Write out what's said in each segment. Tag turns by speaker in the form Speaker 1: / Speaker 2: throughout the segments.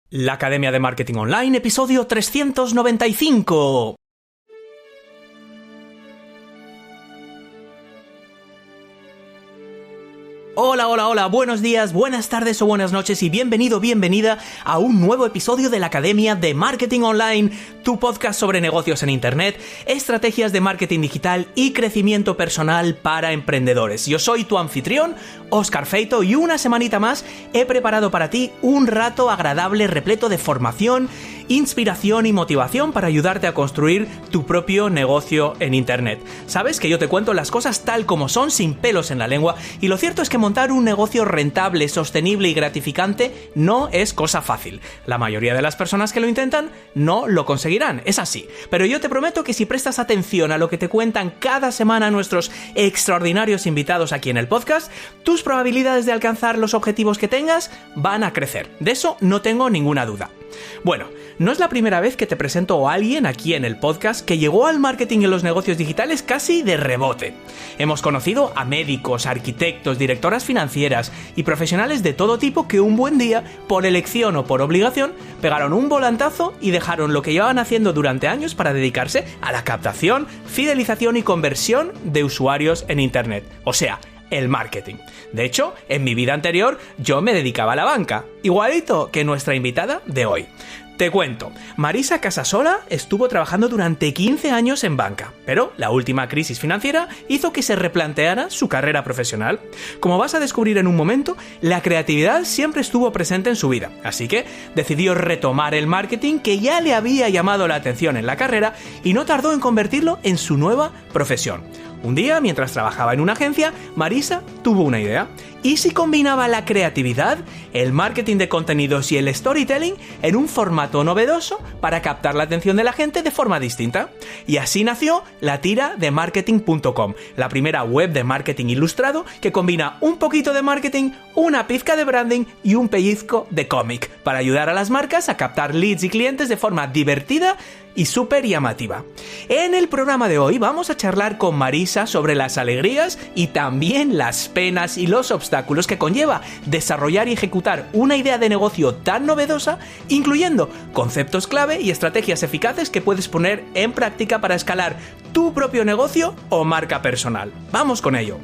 Speaker 1: La Academia de Marketing Online, episodio 395. Hola, buenos días, buenas tardes o buenas noches y bienvenida a un nuevo episodio de la Academia de Marketing Online, tu podcast sobre negocios en Internet, estrategias de marketing digital y crecimiento personal para emprendedores. Yo soy tu anfitrión, Óscar Feito, y una semanita más he preparado para ti un rato agradable repleto de formación, inspiración y motivación para ayudarte a construir tu propio negocio en Internet. Sabes que yo te cuento las cosas tal como son, sin pelos en la lengua, y lo cierto es que montar un negocio rentable, sostenible y gratificante no es cosa fácil. La mayoría de las personas que lo intentan no lo conseguirán, es así. Pero yo te prometo que si prestas atención a lo que te cuentan cada semana nuestros extraordinarios invitados aquí en el podcast, tus probabilidades de alcanzar los objetivos que tengas van a crecer. De eso no tengo ninguna duda. Bueno, no es la primera vez que te presento a alguien aquí en el podcast que llegó al marketing en los negocios digitales casi de rebote. Hemos conocido a médicos, arquitectos, directoras financieras y profesionales de todo tipo que un buen día, por elección o por obligación, pegaron un volantazo y dejaron lo que llevaban haciendo durante años para dedicarse a la captación, fidelización y conversión de usuarios en Internet. O sea, el marketing. De hecho, en mi vida anterior yo me dedicaba a la banca, igualito que nuestra invitada de hoy. Te cuento, Marisa Casasola estuvo trabajando durante 15 años en banca, pero la última crisis financiera hizo que se replanteara su carrera profesional. Como vas a descubrir en un momento, la creatividad siempre estuvo presente en su vida, así que decidió retomar el marketing que ya le había llamado la atención en la carrera y no tardó en convertirlo en su nueva profesión. Un día, mientras trabajaba en una agencia, Marisa tuvo una idea. ¿Y si combinaba la creatividad, el marketing de contenidos y el storytelling en un formato novedoso para captar la atención de la gente de forma distinta? Y así nació la tira de marketing.com, la primera web de marketing ilustrado que combina un poquito de marketing, una pizca de branding y un pellizco de cómic para ayudar a las marcas a captar leads y clientes de forma divertida y súper llamativa. En el programa de hoy vamos a charlar con Marisa sobre las alegrías y también las penas y los obstáculos que conlleva desarrollar y ejecutar una idea de negocio tan novedosa, incluyendo conceptos clave y estrategias eficaces que puedes poner en práctica para escalar tu propio negocio o marca personal. ¡Vamos con ello!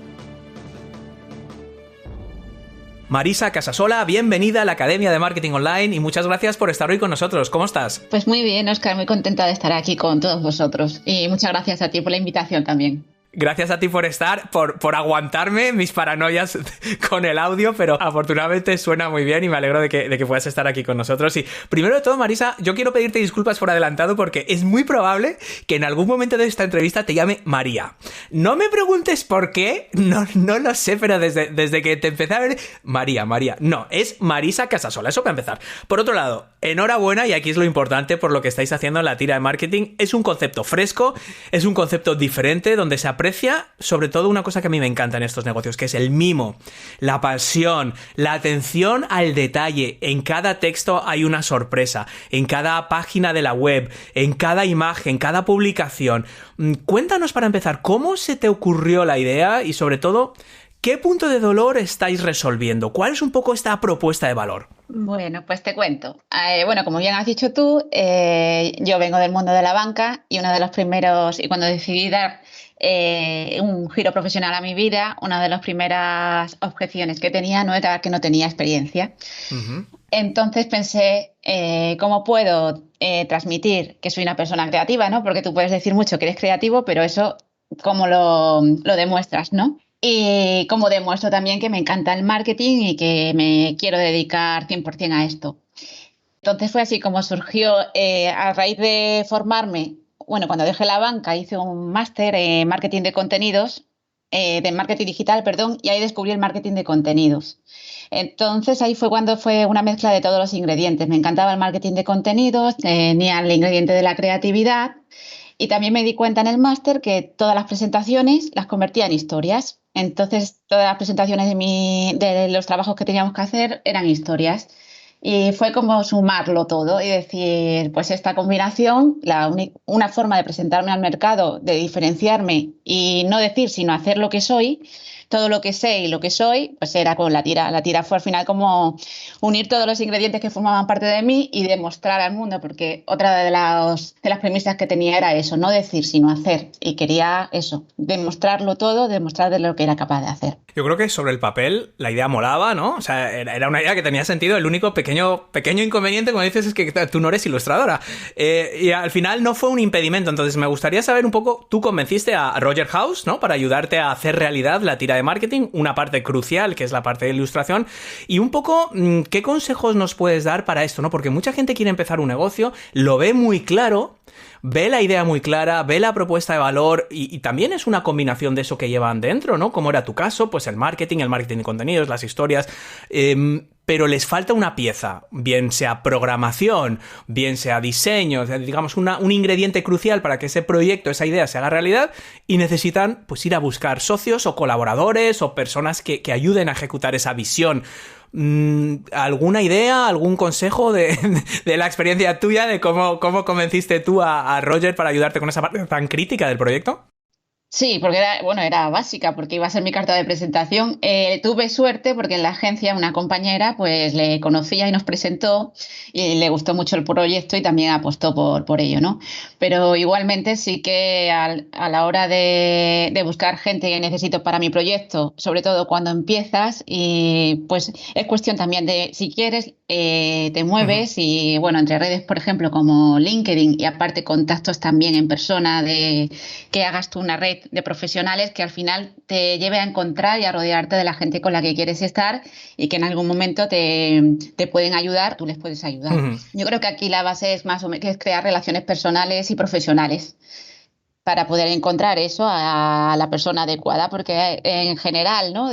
Speaker 1: Marisa Casasola, bienvenida a la Academia de Marketing Online y muchas gracias por estar hoy con nosotros. ¿Cómo estás?
Speaker 2: Pues muy bien, Óscar, muy contenta de estar aquí con todos vosotros y muchas gracias a ti por la invitación también.
Speaker 1: Gracias a ti por estar, por aguantarme mis paranoias con el audio, pero afortunadamente suena muy bien y me alegro de que puedas estar aquí con nosotros. Y primero de todo, Marisa, yo quiero pedirte disculpas por adelantado porque es muy probable que en algún momento de esta entrevista te llame María. No me preguntes por qué, no lo sé, pero desde que te empecé a ver... María, no, es Marisa Casasola, eso para empezar. Por otro lado, enhorabuena, y aquí es lo importante por lo que estáis haciendo en la tira de marketing. Es un concepto fresco, es un concepto diferente donde se aprecia sobre todo una cosa que a mí me encanta en estos negocios, que es el mimo, la pasión, la atención al detalle. En cada texto hay una sorpresa, en cada página de la web, en cada imagen, cada publicación. Cuéntanos para empezar, ¿cómo se te ocurrió la idea y sobre todo, qué punto de dolor estáis resolviendo? ¿Cuál es un poco esta propuesta de valor?
Speaker 2: Bueno, pues te cuento. Como bien has dicho tú, yo vengo del mundo de la banca y uno de los primeros, y cuando decidí dar un giro profesional a mi vida, una de las primeras objeciones que tenía no era que no tenía experiencia. Uh-huh. Entonces pensé, ¿cómo puedo transmitir que soy una persona creativa, ¿no? Porque tú puedes decir mucho que eres creativo, pero eso, ¿cómo lo demuestras, no? Y como demuestro también que me encanta el marketing y que me quiero dedicar 100% a esto. Entonces fue así como surgió a raíz de formarme. Bueno, cuando dejé la banca hice un máster en marketing de contenidos, de marketing digital, y ahí descubrí el marketing de contenidos. Entonces ahí fue cuando fue una mezcla de todos los ingredientes. Me encantaba el marketing de contenidos, tenía el ingrediente de la creatividad y también me di cuenta en el máster que todas las presentaciones las convertía en historias. Entonces todas las presentaciones de los trabajos que teníamos que hacer eran historias. Y fue como sumarlo todo y decir, pues esta combinación, una forma de presentarme al mercado, de diferenciarme y no decir, sino hacer lo que soy, todo lo que sé y lo que soy, pues era con la tira. La tira fue al final como unir todos los ingredientes que formaban parte de mí y demostrar al mundo, porque otra de las premisas que tenía era eso, no decir, sino hacer. Y quería eso, demostrarlo todo, demostrar de lo que era capaz de hacer.
Speaker 1: Yo creo que sobre el papel la idea molaba, ¿no? O sea, era una idea que tenía sentido. El único pequeño inconveniente, como dices, es que tú no eres ilustradora. Y al final no fue un impedimento. Entonces me gustaría saber un poco, tú convenciste a Roger House, ¿no? Para ayudarte a hacer realidad la tira de marketing, una parte crucial, que es la parte de ilustración. Y un poco, ¿qué consejos nos puedes dar para esto, no? Porque mucha gente quiere empezar un negocio, lo ve muy claro, ve la idea muy clara, ve la propuesta de valor y también es una combinación de eso que llevan dentro, ¿no? Como era tu caso, pues el marketing de contenidos, las historias, pero les falta una pieza, bien sea programación, bien sea diseño, digamos un ingrediente crucial para que ese proyecto, esa idea se haga realidad y necesitan pues ir a buscar socios o colaboradores o personas que ayuden a ejecutar esa visión. ¿Alguna idea, algún consejo de la experiencia tuya de cómo convenciste tú a Roger para ayudarte con esa parte tan crítica del proyecto?
Speaker 2: Sí, porque era básica, porque iba a ser mi carta de presentación. Tuve suerte porque en la agencia una compañera pues le conocía y nos presentó y le gustó mucho el proyecto y también apostó por ello, ¿no? Pero igualmente sí que a la hora de buscar gente que necesito para mi proyecto, sobre todo cuando empiezas, y pues es cuestión también de si quieres, te mueves y bueno, entre redes, por ejemplo, como LinkedIn y aparte contactos también en persona de que hagas tú una red de profesionales que al final te lleve a encontrar y a rodearte de la gente con la que quieres estar y que en algún momento te pueden ayudar, tú les puedes ayudar. Yo creo que aquí la base es más o menos que es crear relaciones personales y profesionales para poder encontrar eso a la persona adecuada, porque en general, ¿no?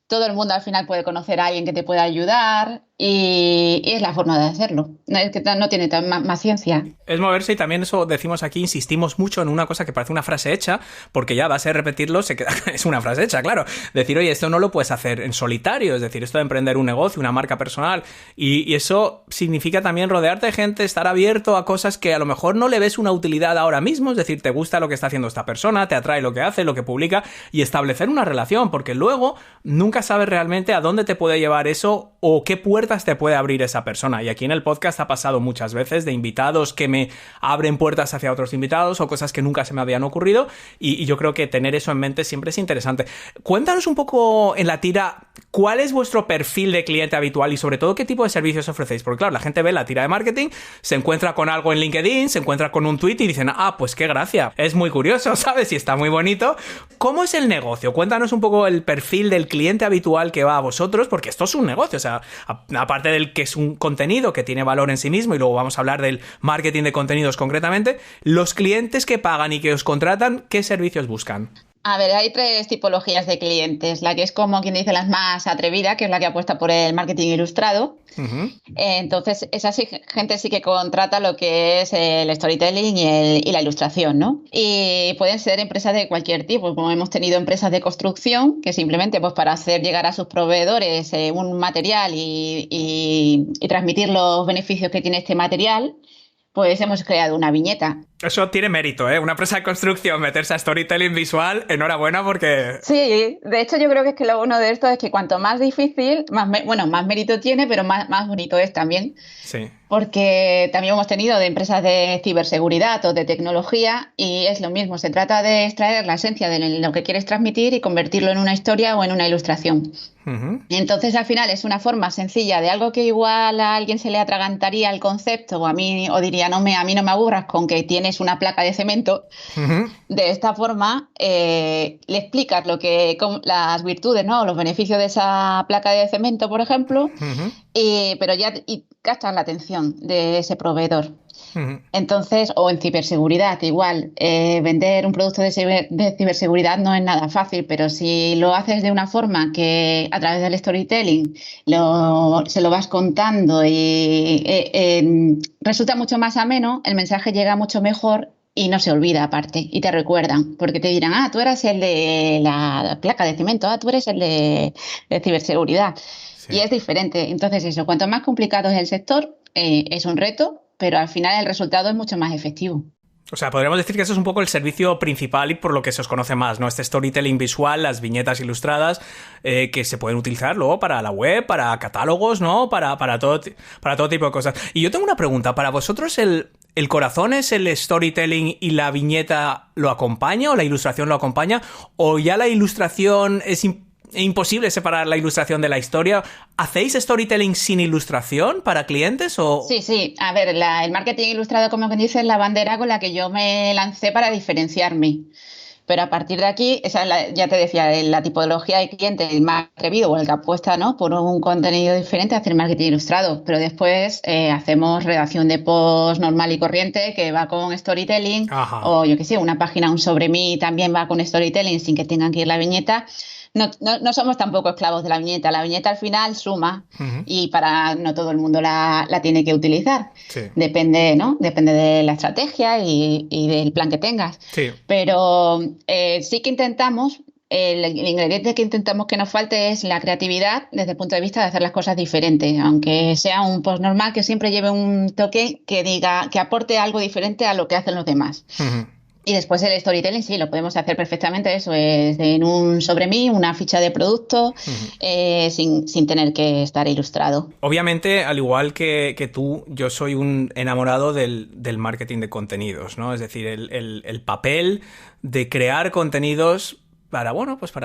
Speaker 2: Todo el mundo al final puede conocer a alguien que te pueda ayudar y es la forma de hacerlo. No, es que no tiene más ciencia.
Speaker 1: Es moverse y también eso decimos aquí, insistimos mucho en una cosa que parece una frase hecha, porque ya a base de repetirlo se queda, es una frase hecha, claro. Decir, oye, esto no lo puedes hacer en solitario, es decir, esto de emprender un negocio, una marca personal, y eso significa también rodearte de gente, estar abierto a cosas que a lo mejor no le ves una utilidad ahora mismo, es decir, te gusta lo que está haciendo esta persona, te atrae lo que hace, lo que publica, y establecer una relación, porque luego nunca sabes realmente a dónde te puede llevar eso o qué puertas te puede abrir esa persona. Y aquí en el podcast ha pasado muchas veces de invitados que me abren puertas hacia otros invitados o cosas que nunca se me habían ocurrido y yo creo que tener eso en mente siempre es interesante. Cuéntanos un poco en la tira cuál es vuestro perfil de cliente habitual y sobre todo qué tipo de servicios ofrecéis, porque claro, la gente ve la tira de marketing, se encuentra con algo en LinkedIn, se encuentra con un tweet y dicen, pues qué gracia, es muy curioso, ¿sabes? Y está muy bonito. ¿Cómo es el negocio? Cuéntanos un poco el perfil del cliente habitual que va a vosotros, porque esto es un negocio, o sea, aparte del que es un contenido que tiene valor en sí mismo y luego vamos a hablar del marketing de contenidos concretamente, los clientes que pagan y que os contratan, ¿qué servicios buscan?
Speaker 2: A ver, hay tres tipologías de clientes. La que es como quien dice las más atrevida, que es la que apuesta por el marketing ilustrado. Entonces, esa gente sí que contrata lo que es el storytelling y la ilustración, ¿no? Y pueden ser empresas de cualquier tipo, como hemos tenido empresas de construcción, que simplemente pues para hacer llegar a sus proveedores un material y transmitir los beneficios que tiene este material, pues hemos creado una viñeta.
Speaker 1: Eso tiene mérito, ¿eh? Una empresa de construcción, meterse a storytelling visual, enhorabuena porque...
Speaker 2: Sí, de hecho yo creo que lo bueno de esto es que cuanto más difícil, más mérito tiene, pero más bonito es también.
Speaker 1: Sí.
Speaker 2: Porque también hemos tenido de empresas de ciberseguridad o de tecnología y es lo mismo, se trata de extraer la esencia de lo que quieres transmitir y convertirlo en una historia o en una ilustración. Entonces al final es una forma sencilla de algo que igual a alguien se le atragantaría el concepto o a mí o diría a mí no me aburras con que tienes una placa de cemento. De esta forma le explicas las virtudes, ¿no? Los beneficios de esa placa de cemento, por ejemplo, pero ya captas la atención de ese proveedor. Entonces, o en ciberseguridad, igual, vender un producto de ciberseguridad no es nada fácil, pero si lo haces de una forma que a través del storytelling se lo vas contando y resulta mucho más ameno, el mensaje llega mucho mejor y no se olvida aparte, y te recuerdan, porque te dirán, tú eras el de la placa de cemento, tú eres el de ciberseguridad. Sí. Y es diferente. Entonces eso, cuanto más complicado es el sector, es un reto, pero al final el resultado es mucho más efectivo.
Speaker 1: O sea, podríamos decir que eso es un poco el servicio principal y por lo que se os conoce más, ¿no? Este storytelling visual, las viñetas ilustradas, que se pueden utilizar luego para la web, para catálogos, ¿no? Para todo tipo de cosas. Y yo tengo una pregunta. ¿Para vosotros el corazón es el storytelling y la viñeta lo acompaña o la ilustración lo acompaña? ¿O ya la ilustración es imposible separar la ilustración de la historia? ¿Hacéis storytelling sin ilustración para clientes o...?
Speaker 2: Sí. A ver, el marketing ilustrado, como quien dice, es la bandera con la que yo me lancé para diferenciarme. Pero a partir de aquí, ya te decía, la tipología de cliente, el más atrevido o el que apuesta, ¿no?, por un contenido diferente, hacer marketing ilustrado. Pero después hacemos redacción de post normal y corriente que va con storytelling. Ajá. O yo qué sé, una página, un sobre mí también va con storytelling sin que tengan que ir la viñeta. No somos tampoco esclavos de la viñeta. La viñeta al final suma y no todo el mundo la tiene que utilizar. Sí. Depende, ¿no? Depende de la estrategia y del plan que tengas. Sí. Pero sí que intentamos, el ingrediente que intentamos que nos falte es la creatividad desde el punto de vista de hacer las cosas diferentes. Aunque sea un post normal, que siempre lleve un toque que aporte algo diferente a lo que hacen los demás. Y después el storytelling sí, lo podemos hacer perfectamente, eso es en un sobre mí, una ficha de producto, sin tener que estar ilustrado.
Speaker 1: Obviamente, al igual que tú, yo soy un enamorado del marketing de contenidos, ¿no? Es decir, el papel de crear contenidos para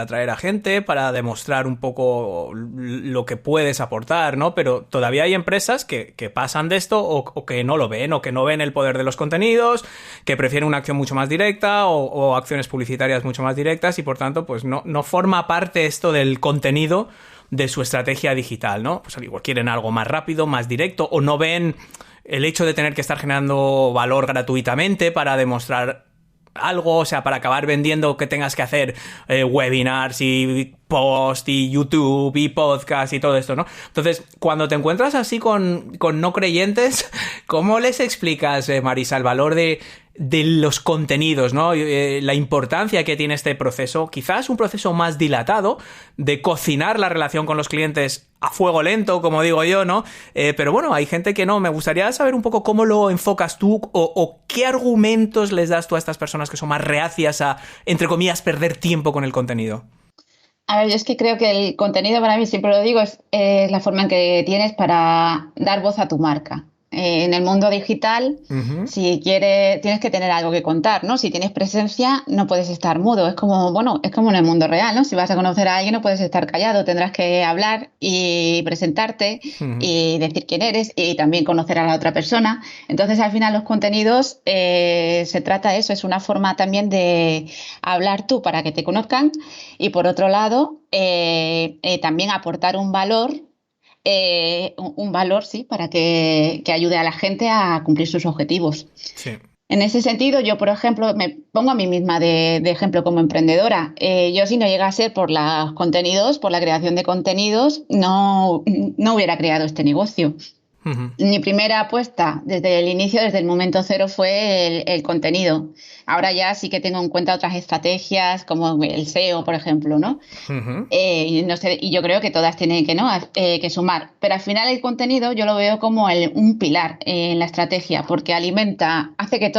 Speaker 1: atraer a gente, para demostrar un poco lo que puedes aportar, ¿no? Pero todavía hay empresas que pasan de esto o que no lo ven, o que no ven el poder de los contenidos, que prefieren una acción mucho más directa o acciones publicitarias mucho más directas y, por tanto, pues no forma parte esto del contenido de su estrategia digital, ¿no? Pues al igual quieren algo más rápido, más directo, o no ven el hecho de tener que estar generando valor gratuitamente para demostrar algo, o sea, para acabar vendiendo que tengas que hacer webinars y post y YouTube y podcast y todo esto, ¿no? Entonces, cuando te encuentras así con no creyentes, ¿cómo les explicas, Marisa, el valor de los contenidos, ¿no? La importancia que tiene este proceso, quizás un proceso más dilatado de cocinar la relación con los clientes a fuego lento, como digo yo, ¿no? Pero bueno, hay gente que no. Me gustaría saber un poco cómo lo enfocas tú o qué argumentos les das tú a estas personas que son más reacias a, entre comillas, perder tiempo con el contenido.
Speaker 2: A ver, yo es que creo que el contenido, para mí, siempre lo digo, es la forma en que tienes para dar voz a tu marca. En el mundo digital, si quieres, tienes que tener algo que contar, ¿no? Si tienes presencia, no puedes estar mudo. Es como en el mundo real, ¿no? Si vas a conocer a alguien, no puedes estar callado. Tendrás que hablar y presentarte y decir quién eres y también conocer a la otra persona. Entonces, al final, los contenidos se trata de eso. Es una forma también de hablar tú para que te conozcan y, por otro lado, también aportar un valor. Sí, para que ayude a la gente a cumplir sus objetivos. Sí. En ese sentido, yo, por ejemplo, me pongo a mí misma de ejemplo como emprendedora. Yo, si no llega a ser por los contenidos, por la creación de contenidos, no hubiera creado este negocio. Mi primera apuesta desde el inicio, desde el momento cero, fue el contenido. Ahora ya sí que tengo en cuenta otras estrategias como el SEO, por ejemplo, ¿no? No sé, y yo creo que todas tienen que sumar. Pero al final el contenido yo lo veo como un pilar en la estrategia, porque hace que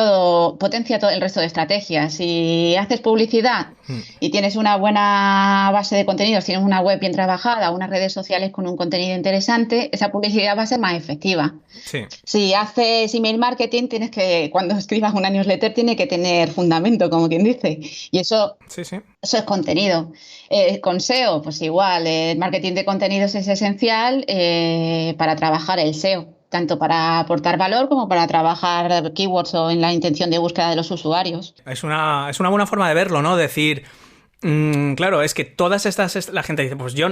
Speaker 2: potencia todo el resto de estrategias. Si haces publicidad y tienes una buena base de contenidos, tienes una web bien trabajada, unas redes sociales con un contenido interesante, esa publicidad va a ser más efectiva. Sí. Si haces email marketing, cuando escribas una newsletter, tiene que tener fundamento, como quien dice. Y eso es contenido. Con SEO, pues igual, el marketing de contenidos es esencial para trabajar el SEO, tanto para aportar valor como para trabajar keywords o en la intención de búsqueda de los usuarios.
Speaker 1: Es una buena forma de verlo, ¿no? Decir... claro, es que todas estas, la gente dice, pues yo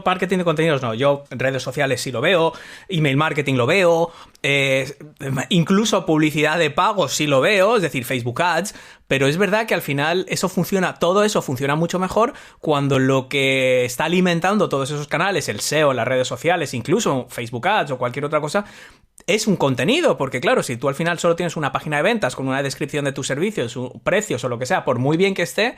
Speaker 1: marketing de contenidos no, yo redes sociales sí lo veo, email marketing lo veo, incluso publicidad de pago sí lo veo, es decir, Facebook Ads, pero es verdad que al final todo eso funciona mucho mejor cuando lo que está alimentando todos esos canales, el SEO, las redes sociales, incluso Facebook Ads o cualquier otra cosa, es un contenido, porque claro, si tú al final solo tienes una página de ventas con una descripción de tus servicios, sus precios o lo que sea, por muy bien que esté,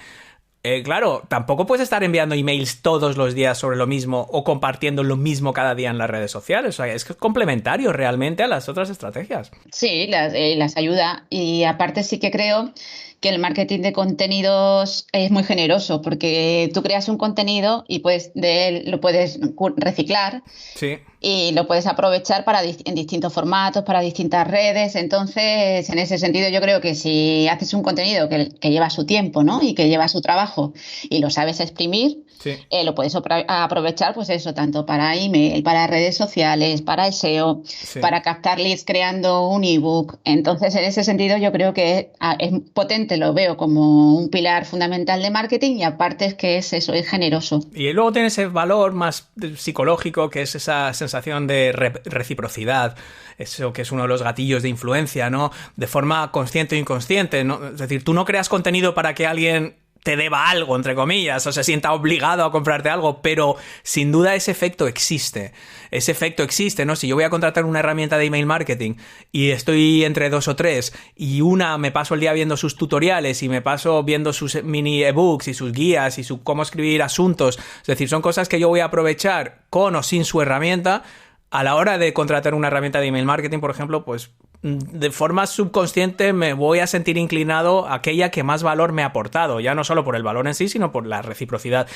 Speaker 1: claro, tampoco puedes estar enviando emails todos los días sobre lo mismo o compartiendo lo mismo cada día en las redes sociales. O sea, es que es complementario realmente a las otras estrategias.
Speaker 2: Sí, las ayuda. Y aparte sí que creo que el marketing de contenidos es muy generoso porque tú creas un contenido y pues de él lo puedes reciclar
Speaker 1: Sí.
Speaker 2: y lo puedes aprovechar en distintos formatos, para distintas redes. Entonces, en ese sentido, yo creo que si haces un contenido que lleva su tiempo, ¿no? Y que lleva su trabajo y lo sabes exprimir,
Speaker 1: Sí.
Speaker 2: lo puedes aprovechar, pues eso, tanto para email, para redes sociales, para el SEO,
Speaker 1: Sí.
Speaker 2: para captar leads creando un ebook. Entonces, en ese sentido, yo creo que es potente, lo veo como un pilar fundamental de marketing y aparte es que es eso, es generoso.
Speaker 1: Y luego tiene ese valor más psicológico, que es esa sensación de reciprocidad, eso que es uno de los gatillos de influencia, ¿no? De forma consciente o inconsciente, ¿no? Es decir, tú no creas contenido para que alguien te deba algo, entre comillas, o se sienta obligado a comprarte algo, pero sin duda ese efecto existe. Ese efecto existe, ¿no? Si yo voy a contratar una herramienta de email marketing y estoy entre 2 o 3 y una me paso el día viendo sus tutoriales y me paso viendo sus mini ebooks y sus guías y su cómo escribir asuntos, es decir, son cosas que yo voy a aprovechar con o sin su herramienta. A la hora de contratar una herramienta de email marketing, por ejemplo, pues de forma subconsciente me voy a sentir inclinado a aquella que más valor me ha aportado, ya no solo por el valor en sí, sino por la reciprocidad.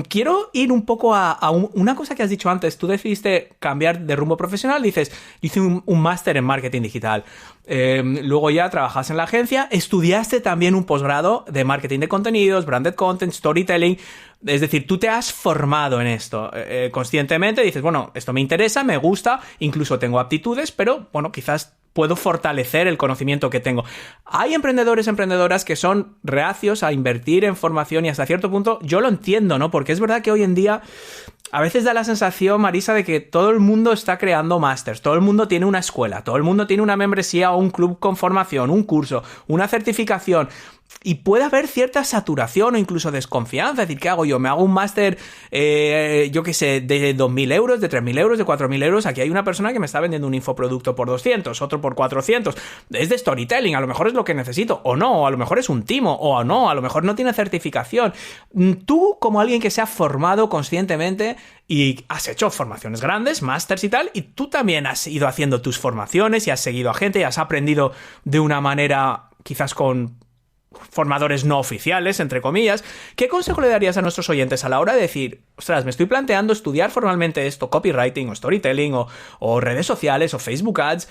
Speaker 1: Quiero ir un poco a una cosa que has dicho antes. Tú decidiste cambiar de rumbo profesional, dices, yo hice un máster en marketing digital. Luego ya trabajas en la agencia, estudiaste también un posgrado de marketing de contenidos, branded content, storytelling. Es decir, tú te has formado en esto conscientemente, dices, bueno, esto me interesa, me gusta, incluso tengo aptitudes, pero bueno, quizás puedo fortalecer el conocimiento que tengo. Hay emprendedores, emprendedoras que son reacios a invertir en formación y hasta cierto punto yo lo entiendo, ¿no? Porque es verdad que hoy en día a veces da la sensación, Marisa, de que todo el mundo está creando másters, todo el mundo tiene una escuela, todo el mundo tiene una membresía o un club con formación, un curso, una certificación. Y puede haber cierta saturación o incluso desconfianza. Es decir, ¿qué hago yo? ¿Me hago un máster, yo qué sé, de 2.000 euros, de 3.000 euros, de 4.000 euros? Aquí hay una persona que me está vendiendo un infoproducto por 200, otro por 400. Es de storytelling, a lo mejor es lo que necesito. O no, o a lo mejor es un timo. O no, a lo mejor no tiene certificación. Tú, como alguien que se ha formado conscientemente y has hecho formaciones grandes, másters y tal, y tú también has ido haciendo tus formaciones y has seguido a gente y has aprendido de una manera quizás con formadores no oficiales, entre comillas. ¿Qué consejo le darías a nuestros oyentes a la hora de decir, ostras, me estoy planteando estudiar formalmente esto, copywriting o storytelling o redes sociales o Facebook Ads,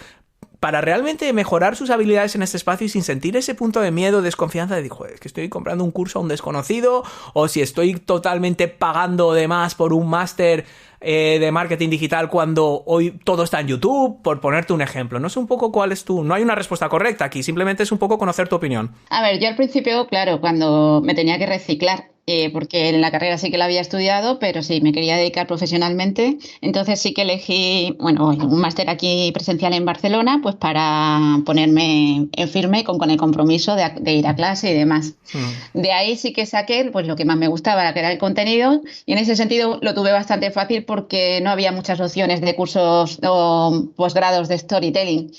Speaker 1: para realmente mejorar sus habilidades en este espacio y sin sentir ese punto de miedo, desconfianza de, joder, es que estoy comprando un curso a un desconocido, o si estoy totalmente pagando de más por un máster de marketing digital cuando hoy todo está en YouTube, por ponerte un ejemplo? No sé un poco cuál es no hay una respuesta correcta aquí, simplemente es un poco conocer tu opinión.
Speaker 2: A ver, yo al principio, claro, cuando me tenía que reciclar, porque en la carrera sí que la había estudiado, pero sí, me quería dedicar profesionalmente, entonces sí que elegí, bueno, un máster aquí presencial en Barcelona, pues para ponerme en firme con el compromiso de ir a clase y demás. De ahí sí que saqué pues lo que más me gustaba, que era el contenido, y en ese sentido lo tuve bastante fácil porque no había muchas opciones de cursos o posgrados de storytelling.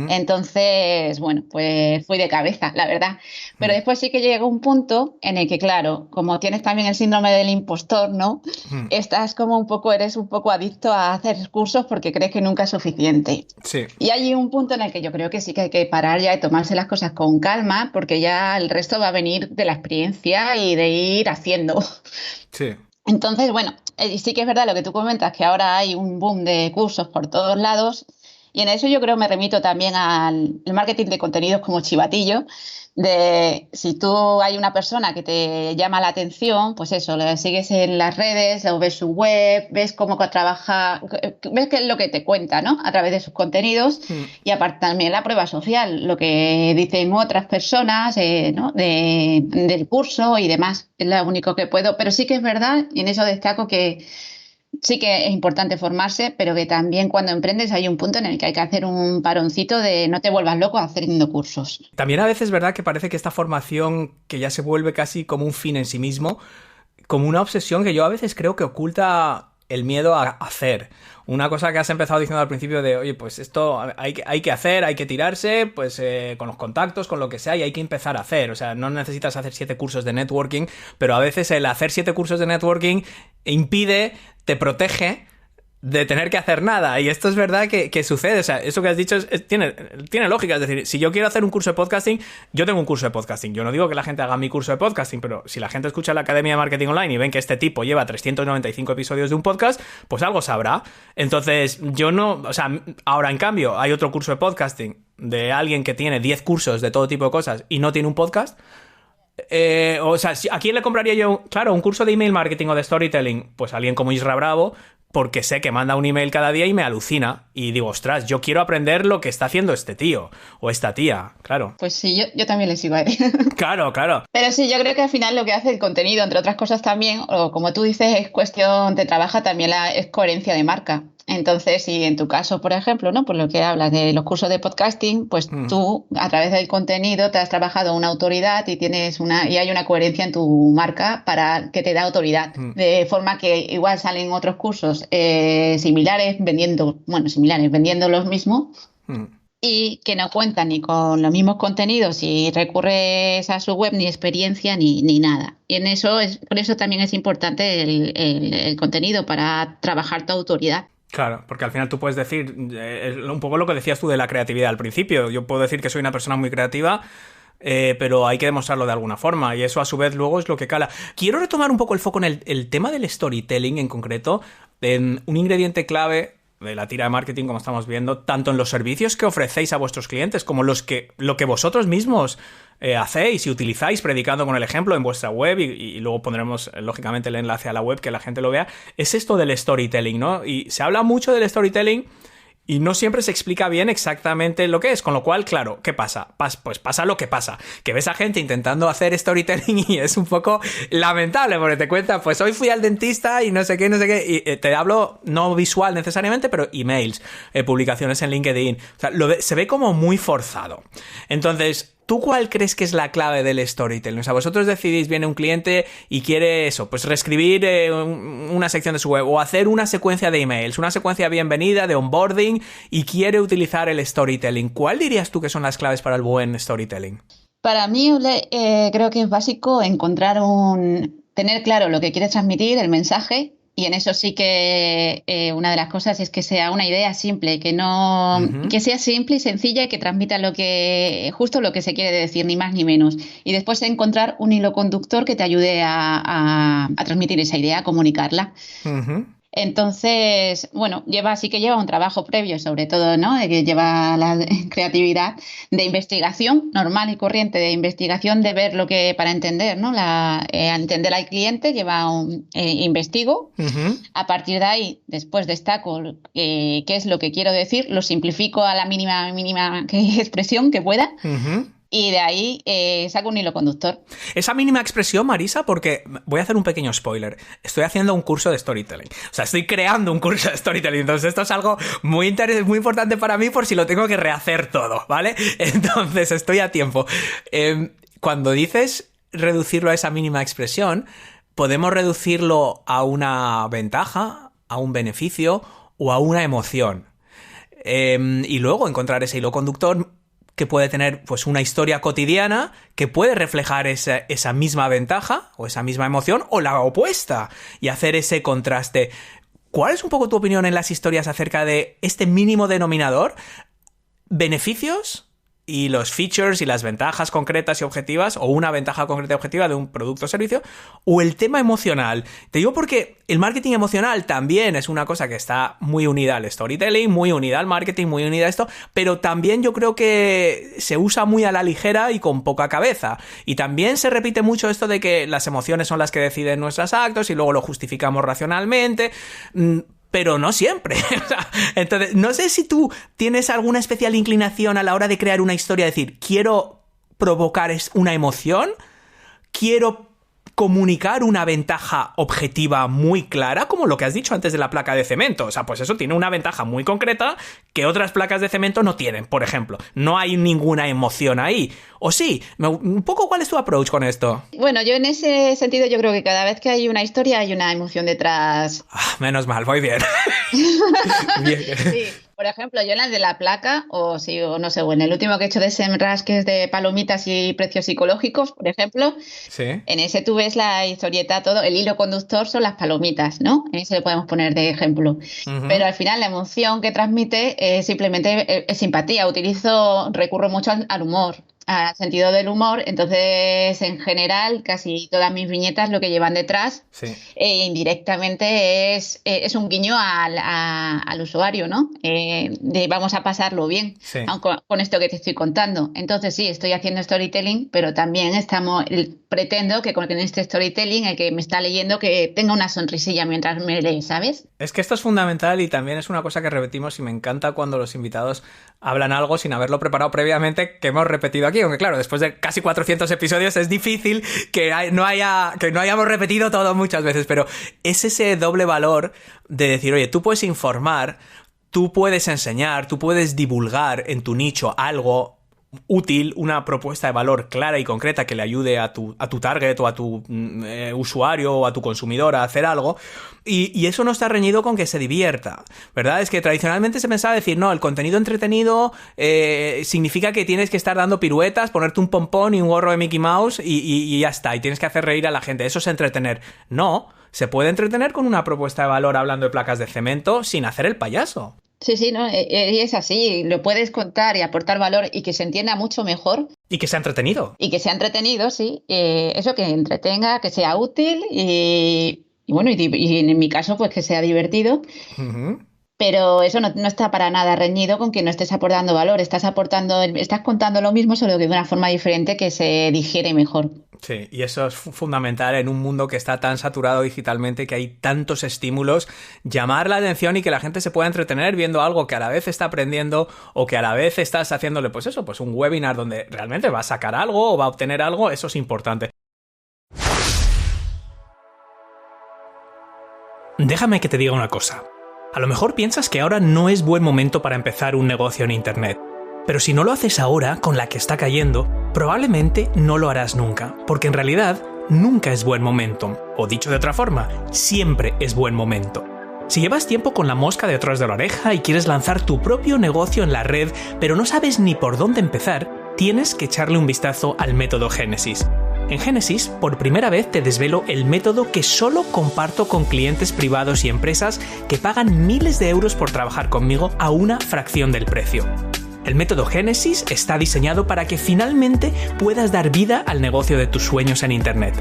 Speaker 2: Entonces, bueno, pues fui de cabeza, la verdad. Pero después sí que llegó un punto en el que, claro, como tienes también el síndrome del impostor, ¿no? Estás como eres un poco adicto a hacer cursos porque crees que nunca es suficiente.
Speaker 1: Sí.
Speaker 2: Y hay un punto en el que yo creo que sí que hay que parar ya y tomarse las cosas con calma, porque ya el resto va a venir de la experiencia y de ir haciendo.
Speaker 1: Sí.
Speaker 2: Entonces, bueno, sí que es verdad lo que tú comentas, que ahora hay un boom de cursos por todos lados, y en eso yo creo me remito también al marketing de contenidos como chivatillo, de si tú hay una persona que te llama la atención, pues eso, le sigues en las redes o ves su web, ves cómo trabaja, ves qué es lo que te cuenta, ¿no? A través de sus contenidos y aparte también la prueba social, lo que dicen otras personas, ¿no? Del curso y demás, es lo único que puedo, pero sí que es verdad, y en eso destaco que sí que es importante formarse, pero que también cuando emprendes hay un punto en el que hay que hacer un paroncito de no te vuelvas loco haciendo cursos.
Speaker 1: También a veces es verdad que parece que esta formación, que ya se vuelve casi como un fin en sí mismo, como una obsesión que yo a veces creo que oculta el miedo a hacer. Una cosa que has empezado diciendo al principio de, oye, pues esto hay que hacer, hay que tirarse, pues con los contactos, con lo que sea, y hay que empezar a hacer. O sea, no necesitas hacer 7 cursos de networking, pero a veces el hacer 7 cursos de networking te protege de tener que hacer nada. Y esto es verdad que sucede. O sea, eso que has dicho tiene lógica. Es decir, si yo quiero hacer un curso de podcasting, yo tengo un curso de podcasting. Yo no digo que la gente haga mi curso de podcasting, pero si la gente escucha la Academia de Marketing Online y ven que este tipo lleva 395 episodios de un podcast, pues algo sabrá. Entonces, yo no... O sea, ahora en cambio, hay otro curso de podcasting de alguien que tiene 10 cursos de todo tipo de cosas y no tiene un podcast. O sea, ¿a quién le compraría yo? Claro, un curso de email marketing o de storytelling. Pues a alguien como Isra Bravo, porque sé que manda un email cada día y me alucina. Y digo, ostras, yo quiero aprender lo que está haciendo este tío o esta tía, claro.
Speaker 2: Pues sí, yo también le sigo a él.
Speaker 1: Claro.
Speaker 2: Pero sí, yo creo que al final lo que hace el contenido, entre otras cosas también, o como tú dices, es cuestión, te trabaja también es coherencia de marca. Entonces, si en tu caso, por ejemplo, ¿no? Por lo que hablas de los cursos de podcasting, pues tú, a través del contenido, te has trabajado una autoridad y y hay una coherencia en tu marca para que te da autoridad. De forma que igual salen otros cursos similares, vendiendo los mismos. Y que no cuentan ni con los mismos contenidos y recurres a su web, ni experiencia, ni nada. Y por eso también es importante el contenido para trabajar tu autoridad.
Speaker 1: Claro, porque al final tú puedes decir, un poco lo que decías tú de la creatividad al principio. Yo puedo decir que soy una persona muy creativa, pero hay que demostrarlo de alguna forma, y eso a su vez luego es lo que cala. Quiero retomar un poco el foco en el tema del storytelling en concreto, en un ingrediente clave de la tira de marketing, como estamos viendo, tanto en los servicios que ofrecéis a vuestros clientes como lo que vosotros mismos hacéis y utilizáis, predicando con el ejemplo en vuestra web, y luego pondremos lógicamente el enlace a la web que la gente lo vea. Es esto del storytelling, ¿no? Y se habla mucho del storytelling y no siempre se explica bien exactamente lo que es, con lo cual, claro, ¿qué pasa? Pues pasa lo que pasa, que ves a gente intentando hacer storytelling y es un poco lamentable, porque te cuentan, pues hoy fui al dentista y no sé qué, y te hablo no visual necesariamente, pero emails, publicaciones en LinkedIn, o sea, se ve como muy forzado. Entonces, ¿tú cuál crees que es la clave del storytelling? O sea, vosotros decidís, viene un cliente y quiere eso, pues reescribir una sección de su web o hacer una secuencia de emails, una secuencia de bienvenida, de onboarding, y quiere utilizar el storytelling. ¿Cuál dirías tú que son las claves para el buen storytelling?
Speaker 2: Para mí, creo que es básico tener claro lo que quieres transmitir, el mensaje. Y en eso sí que una de las cosas es que sea una idea simple, que sea simple y sencilla y que transmita justo lo que se quiere decir, ni más ni menos. Y después encontrar un hilo conductor que te ayude a transmitir esa idea, a comunicarla. Entonces, bueno, lleva un trabajo previo, sobre todo, ¿no? Que lleva la creatividad de investigación normal y corriente, de investigación de ver para entender, ¿no? Entender al cliente, investigo. A partir de ahí, después destaco qué es lo que quiero decir, lo simplifico a la mínima expresión que pueda. Y de ahí saco un hilo conductor.
Speaker 1: Esa mínima expresión, Marisa, porque voy a hacer un pequeño spoiler. Estoy haciendo un curso de storytelling. O sea, estoy creando un curso de storytelling. Entonces esto es algo muy importante para mí por si lo tengo que rehacer todo, ¿vale? Entonces estoy a tiempo. Cuando dices reducirlo a esa mínima expresión, podemos reducirlo a una ventaja, a un beneficio o a una emoción. Y luego encontrar ese hilo conductor que puede tener pues una historia cotidiana que puede reflejar esa misma ventaja o esa misma emoción o la opuesta y hacer ese contraste. ¿Cuál es un poco tu opinión en las historias acerca de este mínimo denominador? ¿Beneficios? Y los features y las ventajas concretas y objetivas, o una ventaja concreta y objetiva de un producto o servicio, o el tema emocional. Te digo porque el marketing emocional también es una cosa que está muy unida al storytelling, muy unida al marketing, muy unida a esto, pero también yo creo que se usa muy a la ligera y con poca cabeza. Y también se repite mucho esto de que las emociones son las que deciden nuestros actos y luego lo justificamos racionalmente. Pero no siempre. Entonces, no sé si tú tienes alguna especial inclinación a la hora de crear una historia, decir, quiero provocar una emoción, quiero comunicar una ventaja objetiva muy clara, como lo que has dicho antes de la placa de cemento. O sea, pues eso tiene una ventaja muy concreta que otras placas de cemento no tienen, por ejemplo. No hay ninguna emoción ahí. ¿O sí? Un poco, ¿cuál es tu approach con esto?
Speaker 2: Bueno, yo en ese sentido yo creo que cada vez que hay una historia hay una emoción detrás.
Speaker 1: Menos mal, voy bien.
Speaker 2: Bien. Sí. Por ejemplo, yo en las de la placa, o no sé, o en el último que he hecho de SEMrush, que es de palomitas y precios psicológicos, por ejemplo,
Speaker 1: sí.
Speaker 2: En ese tú ves la historieta, todo, el hilo conductor son las palomitas, ¿no? En ese le podemos poner de ejemplo. Pero al final la emoción que transmite es simplemente simpatía. Recurro mucho al humor, al sentido del humor. Entonces, en general, casi todas mis viñetas lo que llevan detrás, indirectamente es un guiño al usuario, ¿no? De vamos a pasarlo bien, con esto que te estoy contando. Entonces, sí, estoy haciendo storytelling, pero también pretendo que con este storytelling el que me está leyendo que tenga una sonrisilla mientras me lee, ¿sabes?
Speaker 1: Es que esto es fundamental y también es una cosa que repetimos y me encanta cuando los invitados hablan algo sin haberlo preparado previamente, que hemos repetido aquí, aunque claro, después de casi 400 episodios es difícil que no hayamos repetido todo muchas veces, pero es ese doble valor de decir, oye, tú puedes informar, tú puedes enseñar, tú puedes divulgar en tu nicho algo útil, una propuesta de valor clara y concreta que le ayude a tu target o a tu usuario o a tu consumidor a hacer algo, y eso no está reñido con que se divierta, ¿verdad? Es que tradicionalmente se pensaba decir, no, el contenido entretenido significa que tienes que estar dando piruetas, ponerte un pompón y un gorro de Mickey Mouse y ya está, y tienes que hacer reír a la gente, eso es entretener. No, se puede entretener con una propuesta de valor hablando de placas de cemento sin hacer el payaso.
Speaker 2: Sí, no, es así, lo puedes contar y aportar valor y que se entienda mucho mejor.
Speaker 1: Y que sea entretenido.
Speaker 2: Y que sea entretenido, sí. Eso, que entretenga, que sea útil y bueno, y en mi caso, pues que sea divertido.
Speaker 1: Uh-huh.
Speaker 2: Pero eso no está para nada reñido con que no estés aportando valor. Estás contando lo mismo, solo que de una forma diferente que se digiere mejor.
Speaker 1: Sí, y eso es fundamental en un mundo que está tan saturado digitalmente, que hay tantos estímulos, llamar la atención y que la gente se pueda entretener viendo algo que a la vez está aprendiendo o que a la vez estás haciéndole, pues eso, pues un webinar donde realmente va a sacar algo o va a obtener algo, eso es importante. Déjame que te diga una cosa. A lo mejor piensas que ahora no es buen momento para empezar un negocio en Internet. Pero si no lo haces ahora, con la que está cayendo, probablemente no lo harás nunca, porque en realidad nunca es buen momento. O dicho de otra forma, siempre es buen momento. Si llevas tiempo con la mosca detrás de la oreja y quieres lanzar tu propio negocio en la red, pero no sabes ni por dónde empezar, tienes que echarle un vistazo al método Génesis. En Génesis, por primera vez te desvelo el método que solo comparto con clientes privados y empresas que pagan miles de euros por trabajar conmigo a una fracción del precio. El método Génesis está diseñado para que finalmente puedas dar vida al negocio de tus sueños en Internet.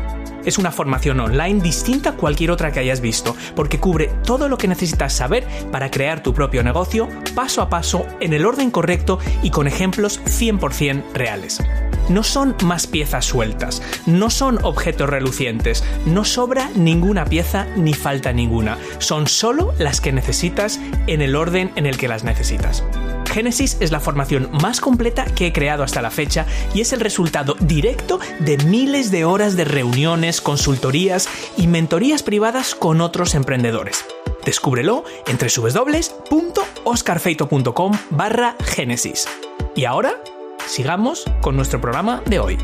Speaker 1: Es una formación online distinta a cualquier otra que hayas visto, porque cubre todo lo que necesitas saber para crear tu propio negocio, paso a paso, en el orden correcto y con ejemplos 100% reales. No son más piezas sueltas, no son objetos relucientes, no sobra ninguna pieza ni falta ninguna, son solo las que necesitas en el orden en el que las necesitas. Génesis es la formación más completa que he creado hasta la fecha y es el resultado directo de miles de horas de reuniones, consultorías y mentorías privadas con otros emprendedores. Descúbrelo en www.oscarfeito.com/Génesis. Y ahora, sigamos con nuestro programa de hoy.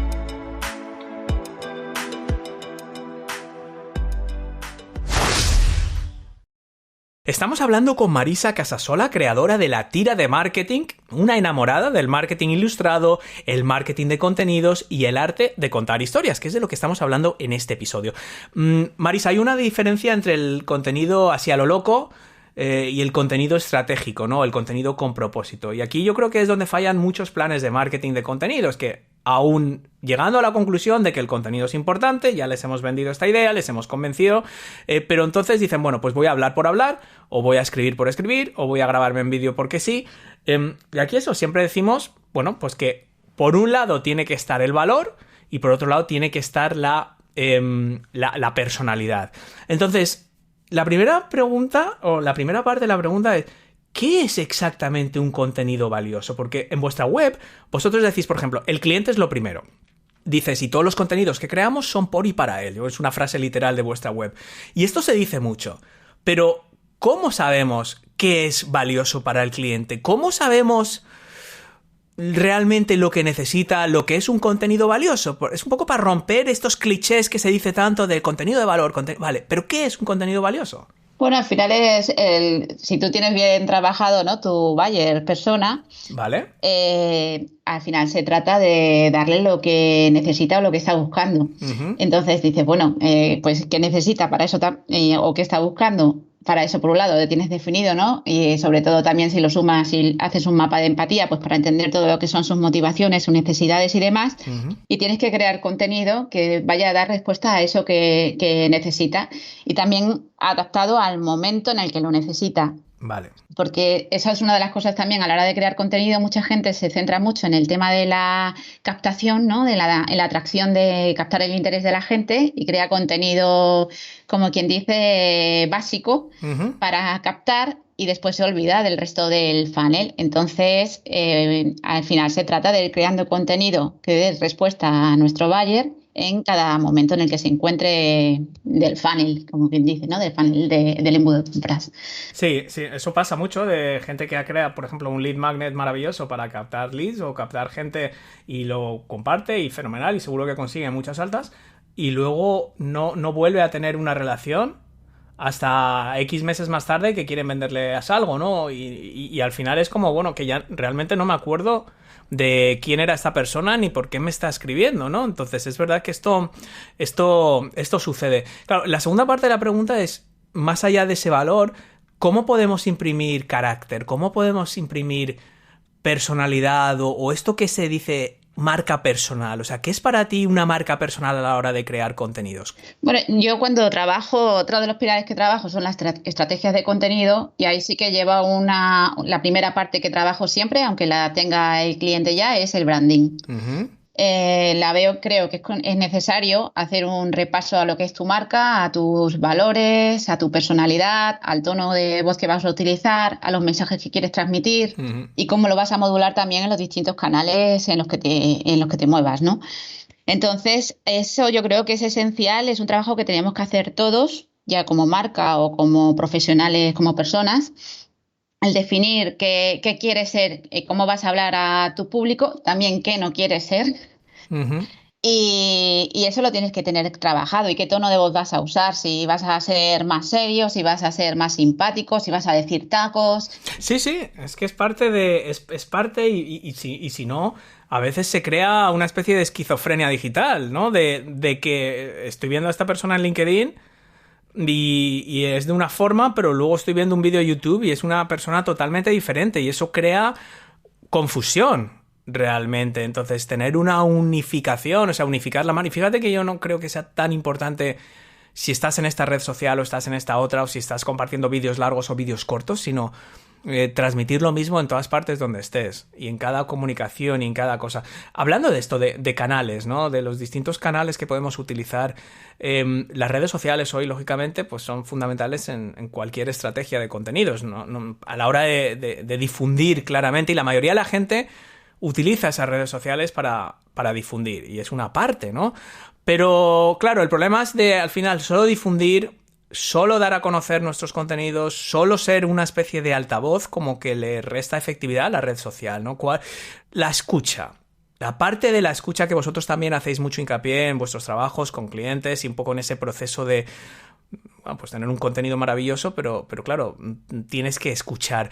Speaker 1: Estamos hablando con Marisa Casasola, creadora de La Tira de Marketing, una enamorada del marketing ilustrado, el marketing de contenidos y el arte de contar historias, que es de lo que estamos hablando en este episodio. Marisa, hay una diferencia entre el contenido así a lo loco y el contenido estratégico, ¿no? El contenido con propósito. Y aquí yo creo que es donde fallan muchos planes de marketing de contenidos, que aún llegando a la conclusión de que el contenido es importante, ya les hemos vendido esta idea, les hemos convencido, pero entonces dicen, bueno, pues voy a hablar por hablar, o voy a escribir por escribir, o voy a grabarme en vídeo porque sí. Y aquí eso, siempre decimos, bueno, pues que por un lado tiene que estar el valor y por otro lado tiene que estar la personalidad. Entonces, la primera pregunta, o la primera parte de la pregunta es, ¿qué es exactamente un contenido valioso? Porque en vuestra web, vosotros decís, por ejemplo, el cliente es lo primero. dices, y todos los contenidos que creamos son por y para él. Es una frase literal de vuestra web. Y esto se dice mucho. Pero, ¿cómo sabemos qué es valioso para el cliente? ¿Cómo sabemos realmente lo que necesita, lo que es un contenido valioso? Es un poco para romper estos clichés que se dice tanto de contenido de valor. Vale, pero ¿qué es un contenido valioso?
Speaker 2: Bueno, al final si tú tienes bien trabajado, ¿no?, tu buyer persona,
Speaker 1: ¿Vale?
Speaker 2: Al final se trata de darle lo que necesita o lo que está buscando.
Speaker 1: Uh-huh.
Speaker 2: Entonces dices, bueno, pues ¿qué necesita para eso o qué está buscando? Para eso, por un lado, lo tienes definido, ¿no? Y sobre todo también si lo sumas y haces un mapa de empatía, pues para entender todo lo que son sus motivaciones, sus necesidades y demás.
Speaker 1: Uh-huh.
Speaker 2: Y tienes que crear contenido que vaya a dar respuesta a eso que necesita y también adaptado al momento en el que lo necesita.
Speaker 1: Vale.
Speaker 2: Porque esa es una de las cosas también a la hora de crear contenido. Mucha gente se centra mucho en el tema de la captación, ¿no? En la atracción de captar el interés de la gente y crea contenido, como quien dice, básico
Speaker 1: Uh-huh.
Speaker 2: para captar y después se olvida del resto del funnel. Entonces, al final se trata de ir creando contenido que dé respuesta a nuestro buyer en cada momento en el que se encuentre del funnel, como quien dice, ¿no? Del funnel del embudo de compras.
Speaker 1: Sí, eso pasa mucho de gente que ha creado, por ejemplo, un lead magnet maravilloso para captar leads o captar gente y lo comparte y fenomenal y seguro que consigue muchas altas y luego no vuelve a tener una relación hasta X meses más tarde que quieren venderles algo, ¿no? Y al final es como, bueno, que ya realmente no me acuerdo de quién era esta persona ni por qué me está escribiendo, ¿no? Entonces es verdad que esto sucede. Claro, la segunda parte de la pregunta es, más allá de ese valor, ¿cómo podemos imprimir carácter? ¿Cómo podemos imprimir personalidad o esto que se dice marca personal? O sea, ¿qué es para ti una marca personal a la hora de crear contenidos?
Speaker 2: Bueno, yo cuando trabajo, otro de los pilares que trabajo son las estrategias de contenido y ahí sí que lleva la primera parte que trabajo siempre, aunque la tenga el cliente ya, es el branding.
Speaker 1: Uh-huh.
Speaker 2: Creo que es necesario hacer un repaso a lo que es tu marca, a tus valores, a tu personalidad, al tono de voz que vas a utilizar, a los mensajes que quieres transmitir
Speaker 1: Uh-huh.
Speaker 2: y cómo lo vas a modular también en los distintos canales en los que te muevas, ¿no? Entonces, eso yo creo que es esencial, es un trabajo que tenemos que hacer todos, ya como marca o como profesionales, como personas. El definir qué quieres ser, cómo vas a hablar a tu público, también qué no quieres ser.
Speaker 1: Uh-huh.
Speaker 2: Y eso lo tienes que tener trabajado. ¿Y qué tono de voz vas a usar? Si vas a ser más serio, si vas a ser más simpático, si vas a decir tacos.
Speaker 1: Sí, es que es parte de. Es parte y si no, a veces se crea una especie de esquizofrenia digital, ¿no? De que estoy viendo a esta persona en LinkedIn. Y es de una forma, pero luego estoy viendo un vídeo de YouTube y es una persona totalmente diferente y eso crea confusión realmente. Entonces, tener una unificación, o sea, unificar la marca. Y fíjate que yo no creo que sea tan importante si estás en esta red social o estás en esta otra o si estás compartiendo vídeos largos o vídeos cortos, sino transmitir lo mismo en todas partes donde estés y en cada comunicación y en cada cosa. Hablando de esto, de canales, ¿no? De los distintos canales que podemos utilizar, las redes sociales hoy, lógicamente, pues son fundamentales en cualquier estrategia de contenidos, ¿no? A la hora de difundir claramente, y la mayoría de la gente utiliza esas redes sociales para difundir, y es una parte, ¿no? Pero, claro, el problema es de, al final, solo difundir, solo dar a conocer nuestros contenidos, solo ser una especie de altavoz, como que le resta efectividad a la red social, ¿no? La escucha. La parte de la escucha que vosotros también hacéis mucho hincapié en vuestros trabajos con clientes y un poco en ese proceso de, bueno, pues tener un contenido maravilloso, pero claro, tienes que escuchar.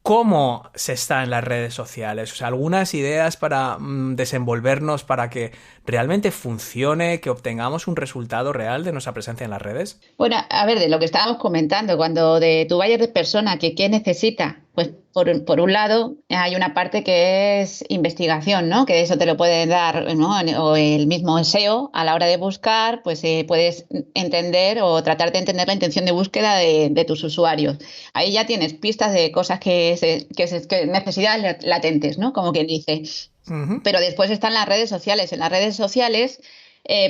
Speaker 1: ¿Cómo se está en las redes sociales? O sea, algunas ideas para desenvolvernos para que realmente funcione, que obtengamos un resultado real de nuestra presencia en las redes.
Speaker 2: Bueno, a ver, de lo que estábamos comentando, cuando de tu buyer de persona, que qué necesita, pues por un lado hay una parte que es investigación, ¿no? Que eso te lo puede dar, ¿no? O el mismo SEO a la hora de buscar, pues puedes entender o tratar de entender la intención de búsqueda de tus usuarios. Ahí ya tienes pistas de cosas que necesidades latentes, ¿no? Como quien dice.
Speaker 1: Uh-huh.
Speaker 2: Pero después están las redes sociales. En las redes sociales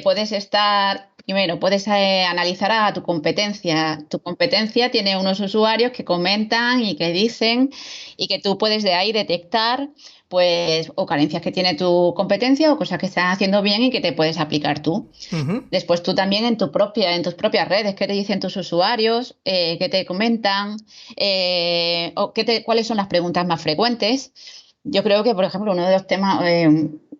Speaker 2: puedes estar Primero, puedes analizar a tu competencia. Tu competencia tiene unos usuarios que comentan y que dicen y que tú puedes de ahí detectar pues o carencias que tiene tu competencia o cosas que están haciendo bien y que te puedes aplicar tú. Después tú también en tus propias redes, qué te dicen tus usuarios, qué te comentan, o cuáles son las preguntas más frecuentes. Yo creo que, por ejemplo, uno de los temas